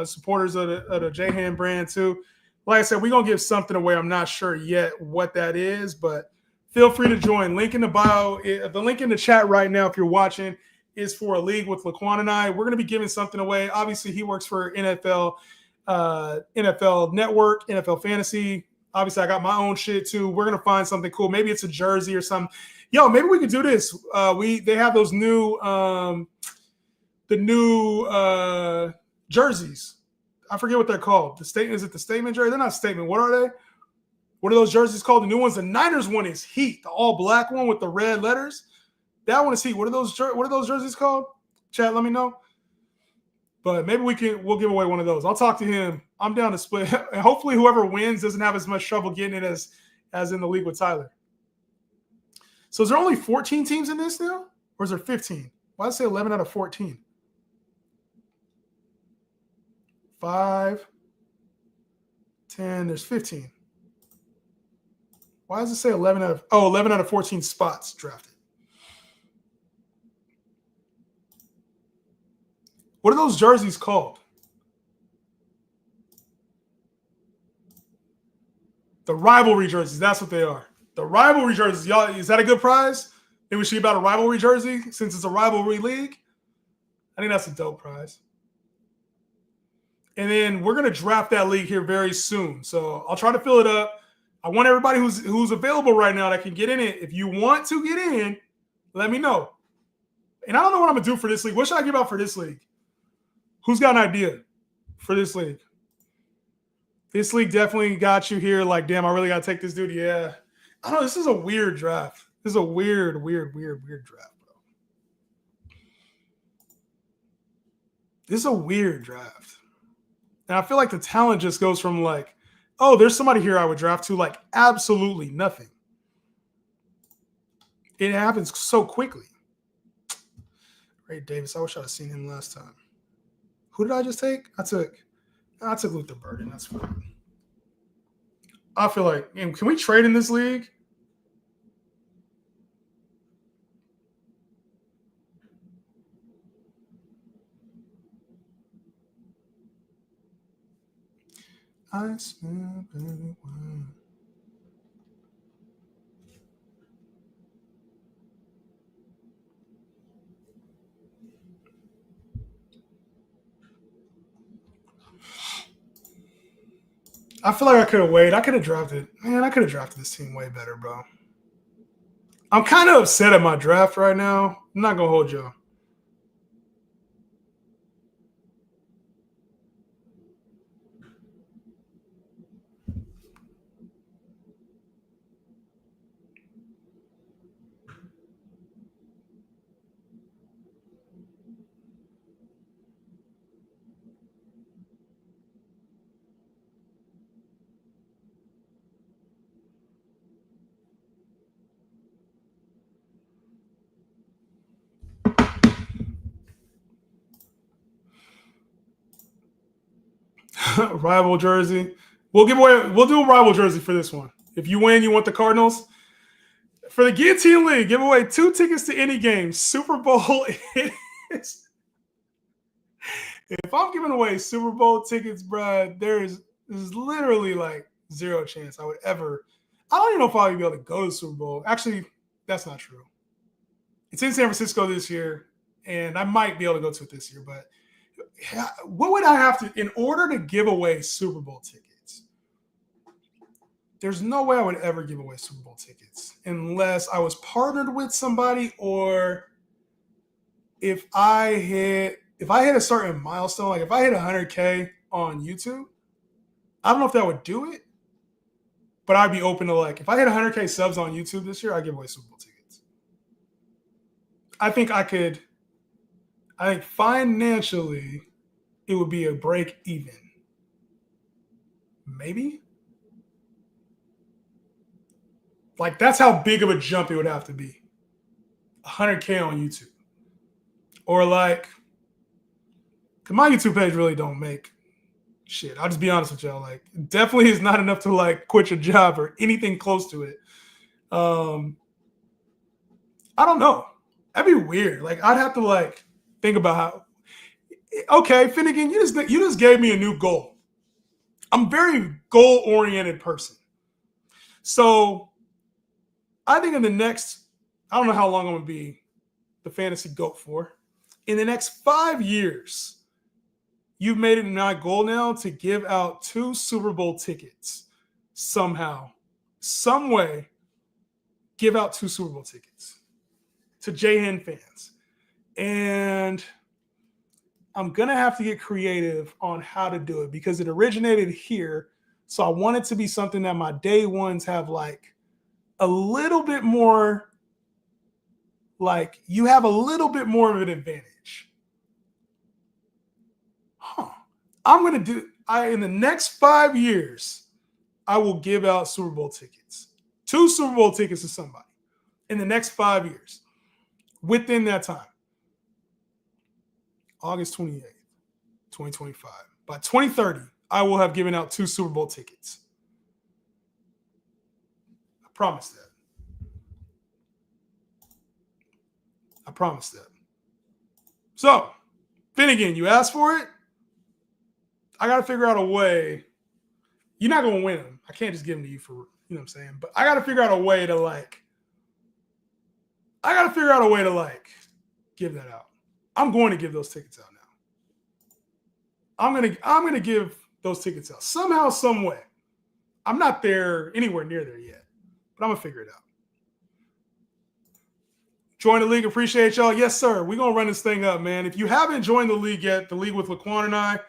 supporters of the J-Han brand too. Like I said, we're going to give something away. I'm not sure yet what that is, but feel free to join. Link in the bio. The link in the chat right now, if you're watching, is for a league with Laquan and I. We're going to be giving something away. Obviously, he works for NFL Network, NFL Fantasy. Obviously, I got my own shit too. We're going to find something cool. Maybe it's a jersey or something. Yo, maybe we could do this. They have those new jerseys. I forget what they're called. Is it the statement jersey? They're not statement. What are they? What are those jerseys called? The new ones. The Niners one is Heat, the all black one with the red letters. That one is Heat. What are those jerseys called? Chat, let me know. But maybe we'll give away one of those. I'll talk to him. I'm down to split. And hopefully whoever wins doesn't have as much trouble getting it as in the league with Tyler. So is there only 14 teams in this now? Or is there 15? Why did I say 11 out of 14? 5, 10, there's 15. Why does it say 11 out of 14 spots drafted? What are those jerseys called? The rivalry jerseys. That's what they are. The rivalry jerseys. Y'all, is that a good prize? Maybe we should about a rivalry jersey since it's a rivalry league. I think that's a dope prize. And then we're going to draft that league here very soon. So I'll try to fill it up. I want everybody who's available right now that can get in it. If you want to get in, let me know. And I don't know what I'm going to do for this league. What should I give out for this league? Who's got an idea for this league? This league definitely got you here. Like, damn, I really got to take this dude. Yeah. I don't know. This is a weird draft. This is a weird draft, bro. This is a weird draft. And I feel like the talent just goes from like, oh, there's somebody here I would draft to like absolutely nothing. It happens so quickly. Ray Davis, I wish I'd have seen him last time. Who did I just take? I took Luther Burden. That's fine. I feel like, can we trade in this league? I smell everyone. I feel like I could have waited. I could have drafted. Man, I could have drafted this team way better, bro. I'm kind of upset at my draft right now. I'm not going to hold y'all. Rival jersey. We'll do a rival jersey for this one. If you win, you want the Cardinals. For the Guillotine League, give away 2 tickets to any game. Super Bowl is. If I'm giving away Super Bowl tickets, bro, there's literally like 0 chance I would ever. I don't even know if I'll be able to go to the Super Bowl. Actually, that's not true. It's in San Francisco this year, and I might be able to go to it this year, but what would I have to, in order to give away Super Bowl tickets? There's no way I would ever give away Super Bowl tickets unless I was partnered with somebody, or if I hit a certain milestone, like if I hit 100K on YouTube, I don't know if that would do it, but I'd be open to, like, if I hit 100K subs on YouTube this year, I'd give away Super Bowl tickets. I think financially it would be a break even. Maybe. Like, that's how big of a jump it would have to be. 100K on YouTube. Or like, cause my YouTube page really don't make shit. I'll just be honest with y'all. Like, definitely is not enough to like quit your job or anything close to it. I don't know. That'd be weird. Like, I'd have to like think about how. Okay, Finnegan, you just gave me a new goal. I'm a very goal-oriented person. So I think in the next, I don't know how long I'm going to be the fantasy GOAT for. In the next 5 years, you've made it my goal now to give out 2 Super Bowl tickets somehow, some way. Give out 2 Super Bowl tickets to J-Hen fans. And I'm going to have to get creative on how to do it because it originated here. So I want it to be something that my day ones have like a little bit more, like you have a little bit more of an advantage. I'm going to do, in the next 5 years, I will give out Super Bowl tickets. 2 Super Bowl tickets to somebody in the next 5 years. Within that time. August 28th, 2025. By 2030, I will have given out 2 Super Bowl tickets. I promise that. I promise that. So, Finnegan, you asked for it. I got to figure out a way. You're not going to win them. I can't just give them to you for, you know what I'm saying? But I got to figure out a way to give that out. I'm going to give those tickets out now. I'm gonna give those tickets out somehow, some way. I'm not there anywhere near there yet, but I'm gonna figure it out. Join the league, appreciate y'all. Yes, sir. We're gonna run this thing up, man. If you haven't joined the league yet, the league with Laquan and I,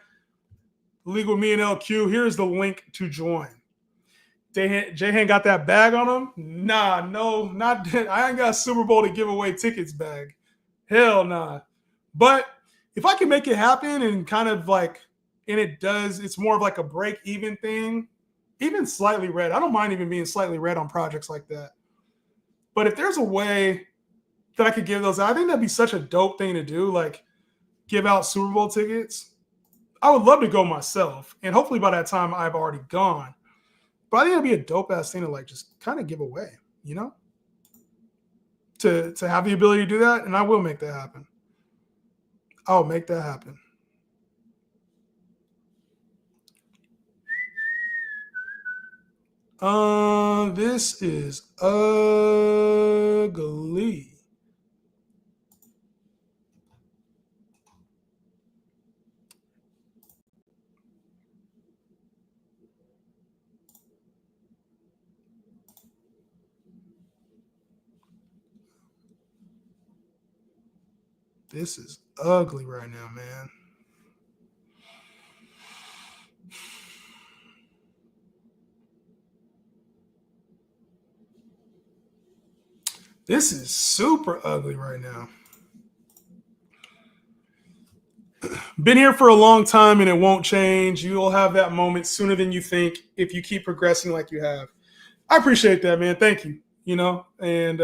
the league with me and LQ, here's the link to join. J-Han got that bag on him? Nah, no, not that. I ain't got a Super Bowl to give away tickets bag. Hell nah. But if I can make it happen and kind of like, and it does, it's more of like a break-even thing, even slightly red. I don't mind even being slightly red on projects like that. But if there's a way that I could give those out, I think that'd be such a dope thing to do, like give out Super Bowl tickets. I would love to go myself. And hopefully by that time I've already gone. But I think it'd be a dope-ass thing to like just kind of give away, you know? To have the ability to do that, and I will make that happen. I'll make that happen. This is ugly. This is ugly right now, man. This is super ugly right now. Been here for a long time and it won't change. You'll have that moment sooner than you think if you keep progressing like you have. I appreciate that, man. Thank you. You know, and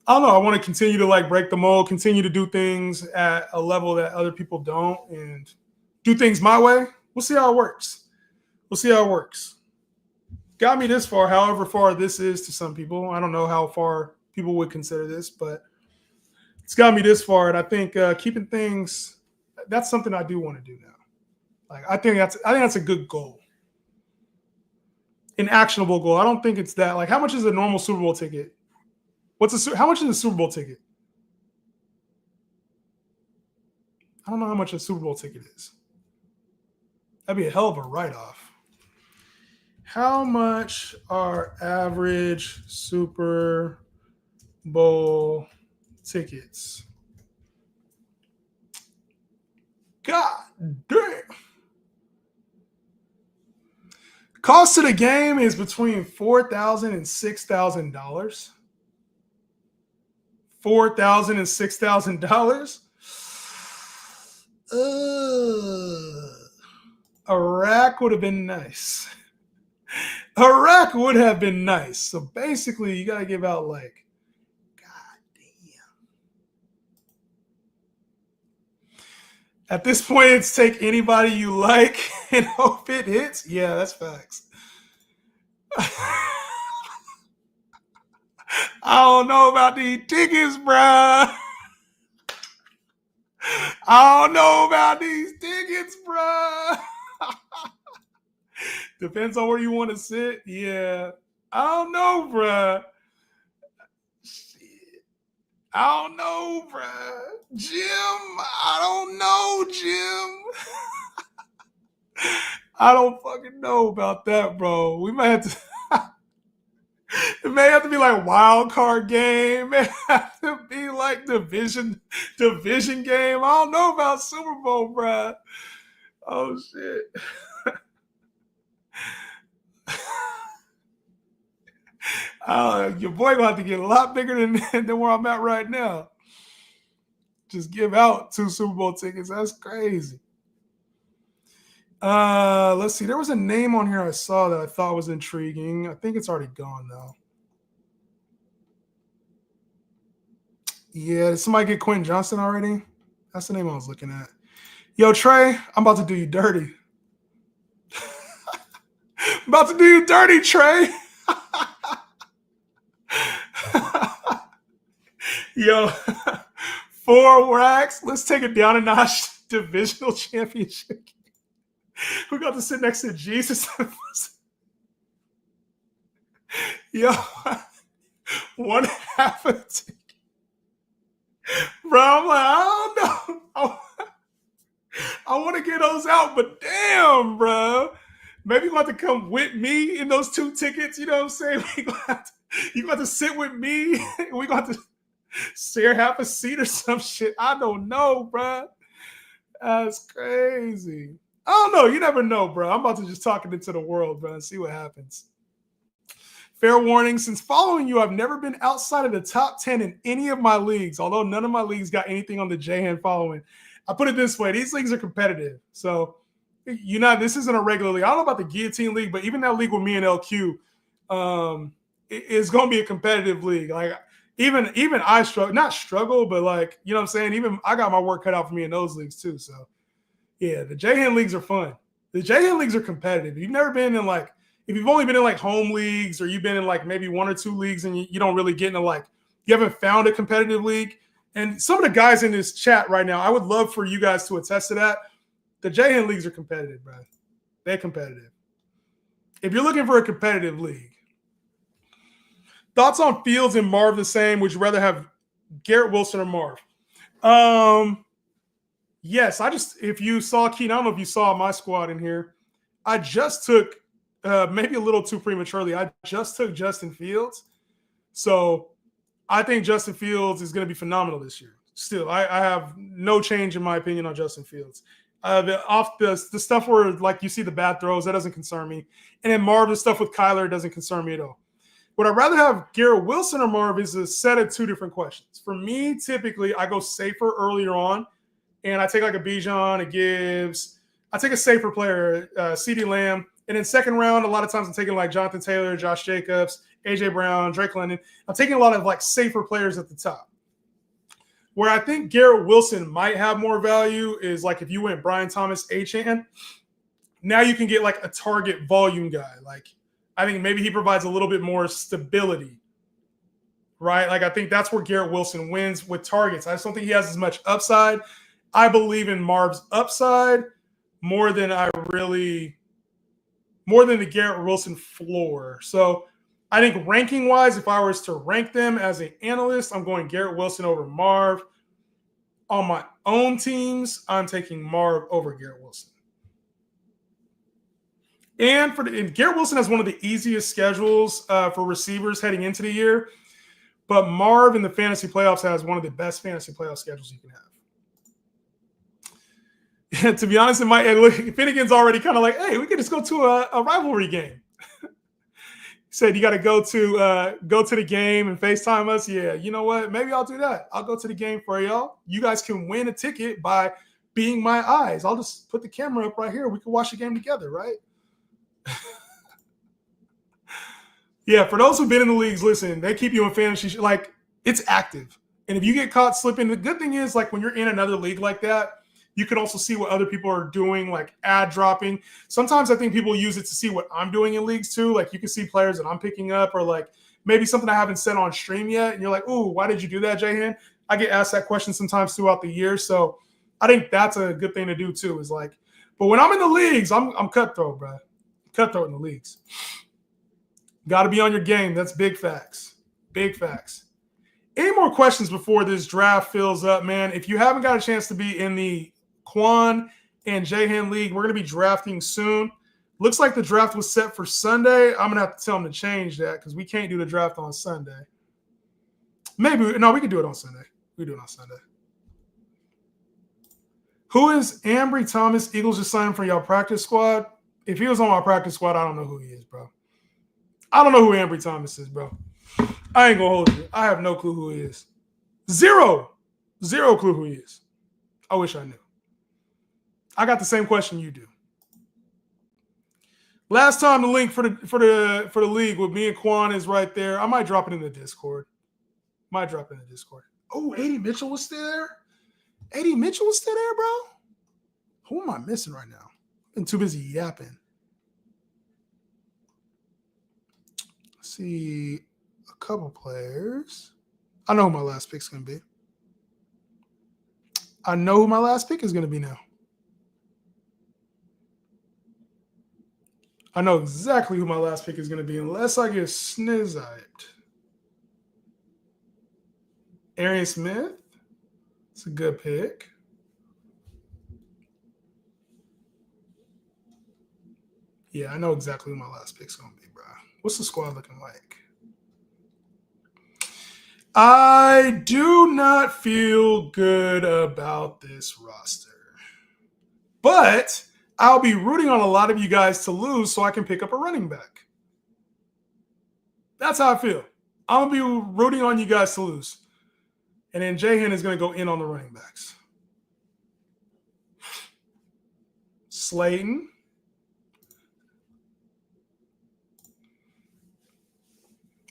I don't know. I want to continue to like break the mold, continue to do things at a level that other people don't, and do things my way. We'll see how it works. Got me this far, however far this is to some people. I don't know how far people would consider this, but it's got me this far. And I think keeping things, that's something I do want to do now. Like I think that's a good goal. An actionable goal. I don't think it's that. Like, how much is a normal Super Bowl ticket? How much is a Super Bowl ticket? I don't know how much a Super Bowl ticket is. That'd be a hell of a write-off. How much are average Super Bowl tickets? God damn. Cost of the game is between $4,000 and $6,000. $4,000 and $6,000. A rack would have been nice. A rack would have been nice. So basically, you got to give out like, goddamn. At this point, it's take anybody you like and hope it hits. Yeah, that's facts. I don't know about these tickets, bruh. I don't know about these tickets, bruh. Depends on where you want to sit. Yeah. I don't know, bruh. Shit. I don't know, bruh. Jim, I don't know, Jim. I don't fucking know about that, bro. We might have to. It may have to be like wild card game. It may have to be like division game. I don't know about Super Bowl, bruh. Oh shit. Your boy gonna have to get a lot bigger than where I'm at right now. Just give out 2 Super Bowl tickets. That's crazy. Let's see. There was a name on here I saw that I thought was intriguing. I think it's already gone though. Yeah, did somebody get Quentin Johnston already? That's the name I was looking at. Yo, Trey, I'm about to do you dirty. I'm about to do you dirty, Trey. Yo, 4 racks. Let's take it down a notch. Divisional championship. We got to sit next to Jesus. Yo, 1/2 a ticket. Bro, I'm like, I don't know. I want to get those out, but damn, bro. Maybe you want to come with me in those 2 tickets. You know what I'm saying? You got to sit with me. We got to share half a seat or some shit. I don't know, bro. That's crazy. I don't know. You never know, bro. I'm about to just talk it into the world, bro, and see what happens. Fair warning, since following you, I've never been outside of the top 10 in any of my leagues, although none of my leagues got anything on the J-Hand following. I put it this way. These leagues are competitive. So, this isn't a regular league. I don't know about the Guillotine League, but even that league with me and LQ is going to be a competitive league. Like, even I struggle, but like, you know what I'm saying? Even I got my work cut out for me in those leagues too. So, yeah, the J-Hand leagues are fun. The J-Hand leagues are competitive. You've never been in like, if you've only been in like home leagues, or you've been in like maybe 1 or 2 leagues and you don't really get into like, you haven't found a competitive league. And some of the guys in this chat right now, I would love for you guys to attest to that. The J-Hand leagues are competitive, bro. They're competitive. If you're looking for a competitive league, thoughts on Fields and Marv the same? Would you rather have Garrett Wilson or Marv? Yes, if you saw Keenan, I don't know if you saw my squad in here. I just took, maybe a little too prematurely, I just took Justin Fields. So I think Justin Fields is going to be phenomenal this year. Still, I have no change in my opinion on Justin Fields. The stuff where like you see the bad throws, that doesn't concern me. And then Marv, the stuff with Kyler doesn't concern me at all. Would I rather have Garrett Wilson or Marv is a set of 2 different questions. For me, typically, I go safer earlier on, and I take like a Bijan, a Gibbs. I take a safer player, CeeDee Lamb. And in second round, a lot of times I'm taking like Jonathan Taylor, Josh Jacobs, A.J. Brown, Drake London. I'm taking a lot of like safer players at the top. Where I think Garrett Wilson might have more value is like if you went Brian Thomas, Achane. Now you can get like a target volume guy. Like I think maybe he provides a little bit more stability, right? Like I think that's where Garrett Wilson wins with targets. I just don't think he has as much upside. I believe in Marv's upside more than the Garrett Wilson floor. So I think ranking-wise, if I was to rank them as an analyst, I'm going Garrett Wilson over Marv. On my own teams, I'm taking Marv over Garrett Wilson. And Garrett Wilson has one of the easiest schedules for receivers heading into the year. But Marv in the fantasy playoffs has one of the best fantasy playoff schedules you can have. To be honest, Finnegan's already kind of like, hey, we could just go to a rivalry game. Said you got to go to the game and FaceTime us. Yeah, you know what? Maybe I'll do that. I'll go to the game for y'all. You guys can win a ticket by being my eyes. I'll just put the camera up right here. We can watch the game together, right? Yeah, for those who've been in the leagues, listen, they keep you in fantasy. Like, it's active. And if you get caught slipping, the good thing is, like, when you're in another league like that, you can also see what other people are doing, like ad dropping. Sometimes I think people use it to see what I'm doing in leagues too. Like, you can see players that I'm picking up, or like maybe something I haven't said on stream yet. And you're like, ooh, why did you do that, Jahan? I get asked that question sometimes throughout the year. So I think that's a good thing to do too, is like, but when I'm in the leagues, I'm cutthroat, bro. Cutthroat in the leagues. Got to be on your game. That's big facts. Big facts. Any more questions before this draft fills up, man? If you haven't got a chance to be in the Quan and Jahan League, we're going to be drafting soon. Looks like the draft was set for Sunday. I'm going to have to tell them to change that because we can't do the draft on Sunday. Maybe. No, we can do it on Sunday. We do it on Sunday. Who is Ambry Thomas? Eagles just signed for y'all practice squad. If he was on my practice squad, I don't know who he is, bro. I don't know who Ambry Thomas is, bro. I ain't going to hold you. I have no clue who he is. Zero clue who he is. I wish I knew. I got the same question you do. Last time the link for the league with me and Quan is right there. I might drop it in the Discord. Oh, 80 Mitchell was still there? 80 Mitchell was still there, bro? Who am I missing right now? I'm too busy yapping. Let's see a couple players. I know who my last pick's going to be. I know who my last pick is going to be now. I know exactly who my last pick is going to be unless I get snizziped. Arian Smith. It's a good pick. Yeah, I know exactly who my last pick's going to be, bro. What's the squad looking like? I do not feel good about this roster. But I'll be rooting on a lot of you guys to lose so I can pick up a running back. That's how I feel. I'm going to be rooting on you guys to lose. And then Jahan is going to go in on the running backs. Slayton.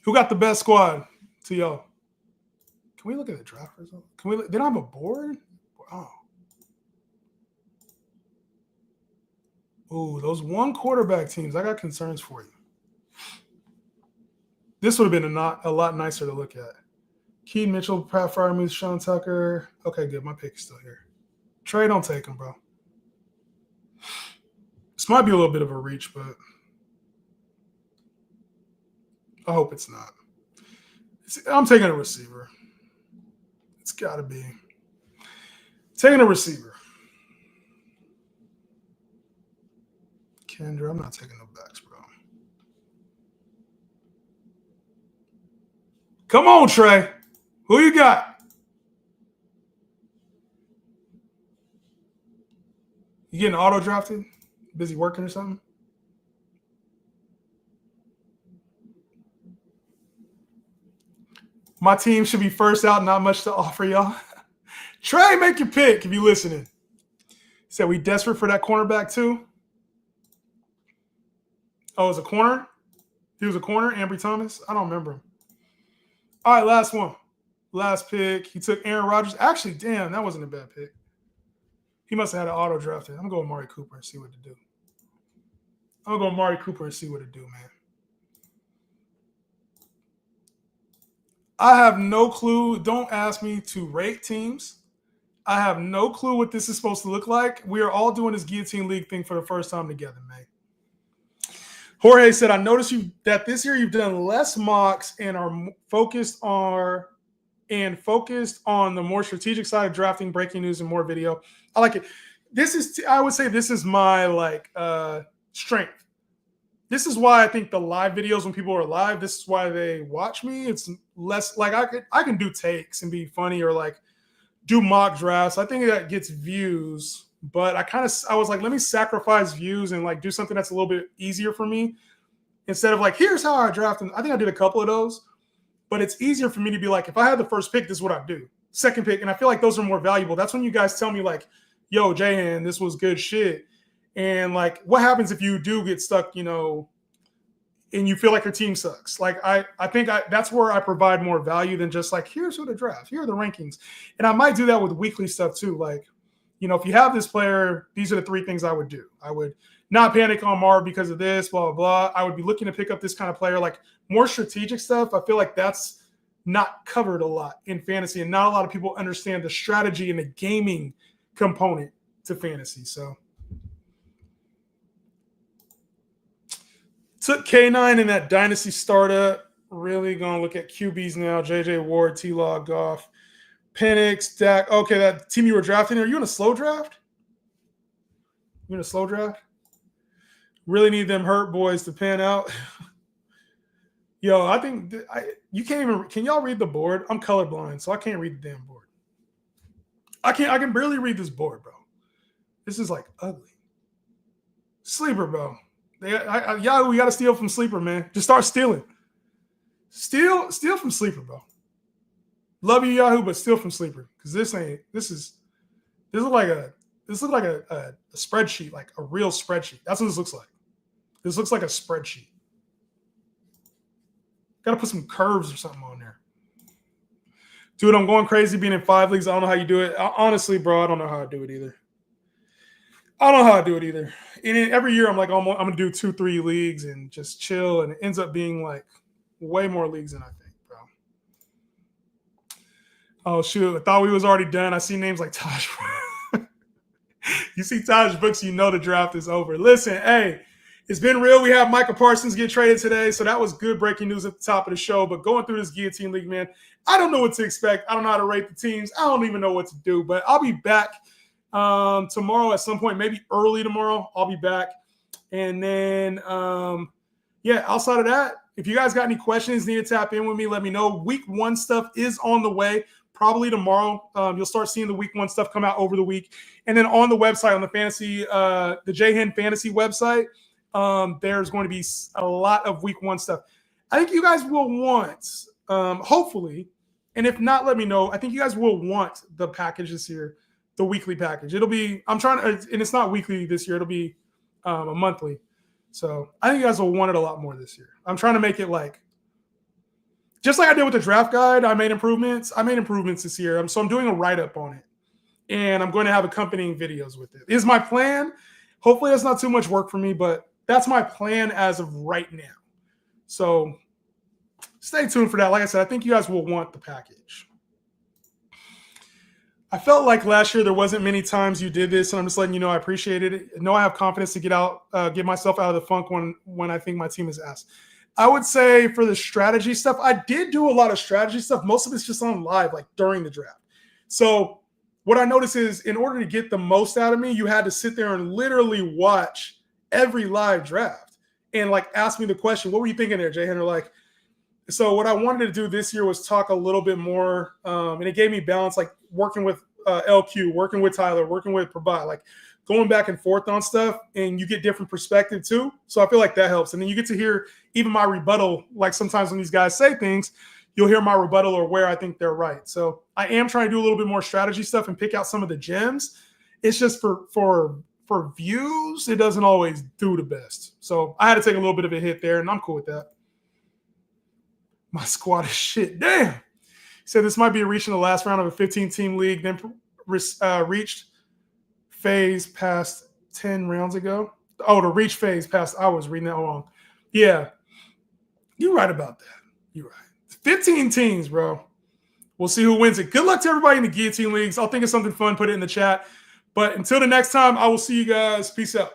Who got the best squad to y'all? Can we look at the draft result? Can we? They don't have a board? Oh. Ooh, those one quarterback teams. I got concerns for you. This would have been a lot nicer to look at. Keaton Mitchell, Pat Fryermuth, Sean Tucker. Okay, good. My pick is still here. Trey, don't take him, bro. This might be a little bit of a reach, but I hope it's not. I'm taking a receiver. It's got to be. Taking a receiver. Kendra, I'm not taking no backs, bro. Come on, Trey. Who you got? You getting auto drafted? Busy working or something? My team should be first out. Not much to offer y'all. Trey, make your pick if you're listening. Said we desperate for that cornerback too. Oh, it was a corner? He was a corner, Ambry Thomas? I don't remember him. All right, last one. Last pick. He took Aaron Rodgers. Actually, damn, that wasn't a bad pick. He must have had an auto drafted. I'm going to go with Amari Cooper and see what to do. Man. I have no clue. Don't ask me to rate teams. I have no clue what this is supposed to look like. We are all doing this Guillotine League thing for the first time together, man. Jorge said, I noticed that this year you've done less mocks and are focused on the more strategic side of drafting, breaking news, and more video. I like it. I would say this is my strength. This is why I think the live videos, when people are live, this is why they watch me. It's less like I can do takes and be funny or like do mock drafts. I think that gets views. But I was like, let me sacrifice views and like do something that's a little bit easier for me. instead of like, here's how I draft them. I think I did a couple of those, but it's easier for me to be like, if I had the first pick, this is what I'd do. Second pick, and I feel like those are more valuable. That's when you guys tell me like, yo, Jahan, this was good shit. And like, what happens if you do get stuck, you know, and you feel like your team sucks? Like, I think that's where I provide more value than just like, here's who to draft, here are the rankings. And I might do that with weekly stuff too. Like, you know, if you have this player, these are the 3 things I would do. I would not panic on Marv because of this, blah, blah, blah. I would be looking to pick up this kind of player, like more strategic stuff. I feel like that's not covered a lot in fantasy, and not a lot of people understand the strategy and the gaming component to fantasy. So took K9 in that dynasty startup. Really going to look at QBs now. JJ Ward, T-Log, Goff, Penix, Dak. Okay, that team you were drafting, are you in a slow draft? You in a slow draft? Really need them hurt boys to pan out. Yo, I think you can't even. Can y'all read the board? I'm colorblind, so I can't read the damn board. I can barely read this board, bro. This is like ugly. Sleeper, bro. Yahoo, we got to steal from Sleeper, man. Just start stealing. Steal from Sleeper, bro. Love you, Yahoo, but steal from Sleeper, because this looks like a spreadsheet, like a real spreadsheet. That's what this looks like. This looks like a spreadsheet. Got to put some curves or something on there. Dude, I'm going crazy being in 5 leagues. I don't know how you do it. Honestly, bro, I don't know how I do it either. And then every year I'm like, I'm going to do 2-3 leagues and just chill. And it ends up being like way more leagues than I think, bro. Oh, shoot. I thought we was already done. I see names like Taj. You see Taj Brooks, you know the draft is over. Listen, hey, it's been real. We have MICAH Parsons get traded today, so that was good breaking news at the top of the show. But going through this Guillotine League, man, I don't know what to expect. I don't know how to rate the teams. I don't even know what to do. But I'll be back tomorrow at some point, maybe early tomorrow. I'll be back. And then, outside of that, if you guys got any questions, need to tap in with me, let me know. Week 1 stuff is on the way. Probably tomorrow. You'll start seeing the week 1 stuff come out over the week. And then on the website, on the fantasy, the JHen Fantasy website, there's going to be a lot of week 1 stuff. I think you guys will want, hopefully, and if not, let me know. I think you guys will want the package this year, the weekly package. It'll be, and it's not weekly this year. It'll be a monthly. So I think you guys will want it a lot more this year. I'm trying to make it like, just like I did with the draft guide, I made improvements this year. So I'm doing a write-up on it. And I'm going to have accompanying videos with it. Is my plan. Hopefully that's not too much work for me, but that's my plan as of right now. So stay tuned for that. Like I said, I think you guys will want the package. I felt like last year there wasn't many times you did this, and I'm just letting you know I appreciated it. I know I have confidence to get myself out of the funk when I think my team is asked. I would say for the strategy stuff, I did do a lot of strategy stuff. Most of it's just on live, like during the draft. So what I noticed is in order to get the most out of me, you had to sit there and literally watch every live draft and like ask me the question, what were you thinking there, Jay Henry? Like, so what I wanted to do this year was talk a little bit more, and it gave me balance, like working with LQ, working with Tyler, working with Prabhat, like going back and forth on stuff, and you get different perspective too. So I feel like that helps. And then you get to hear even my rebuttal. Like sometimes when these guys say things, you'll hear my rebuttal or where I think they're right. So I am trying to do a little bit more strategy stuff and pick out some of the gems. It's just for views, it doesn't always do the best. So I had to take a little bit of a hit there, and I'm cool with that. My squad is shit. Damn. He said this might be reaching the last round of a 15-team league, then reached phase past 10 rounds ago. Oh, the reach phase past, I was reading that wrong. Yeah. You're right about that. You're right. 15 teams, bro. We'll see who wins it. Good luck to everybody in the Guillotine Leagues. I'll think of something fun, put it in the chat. But until the next time, I will see you guys. Peace out.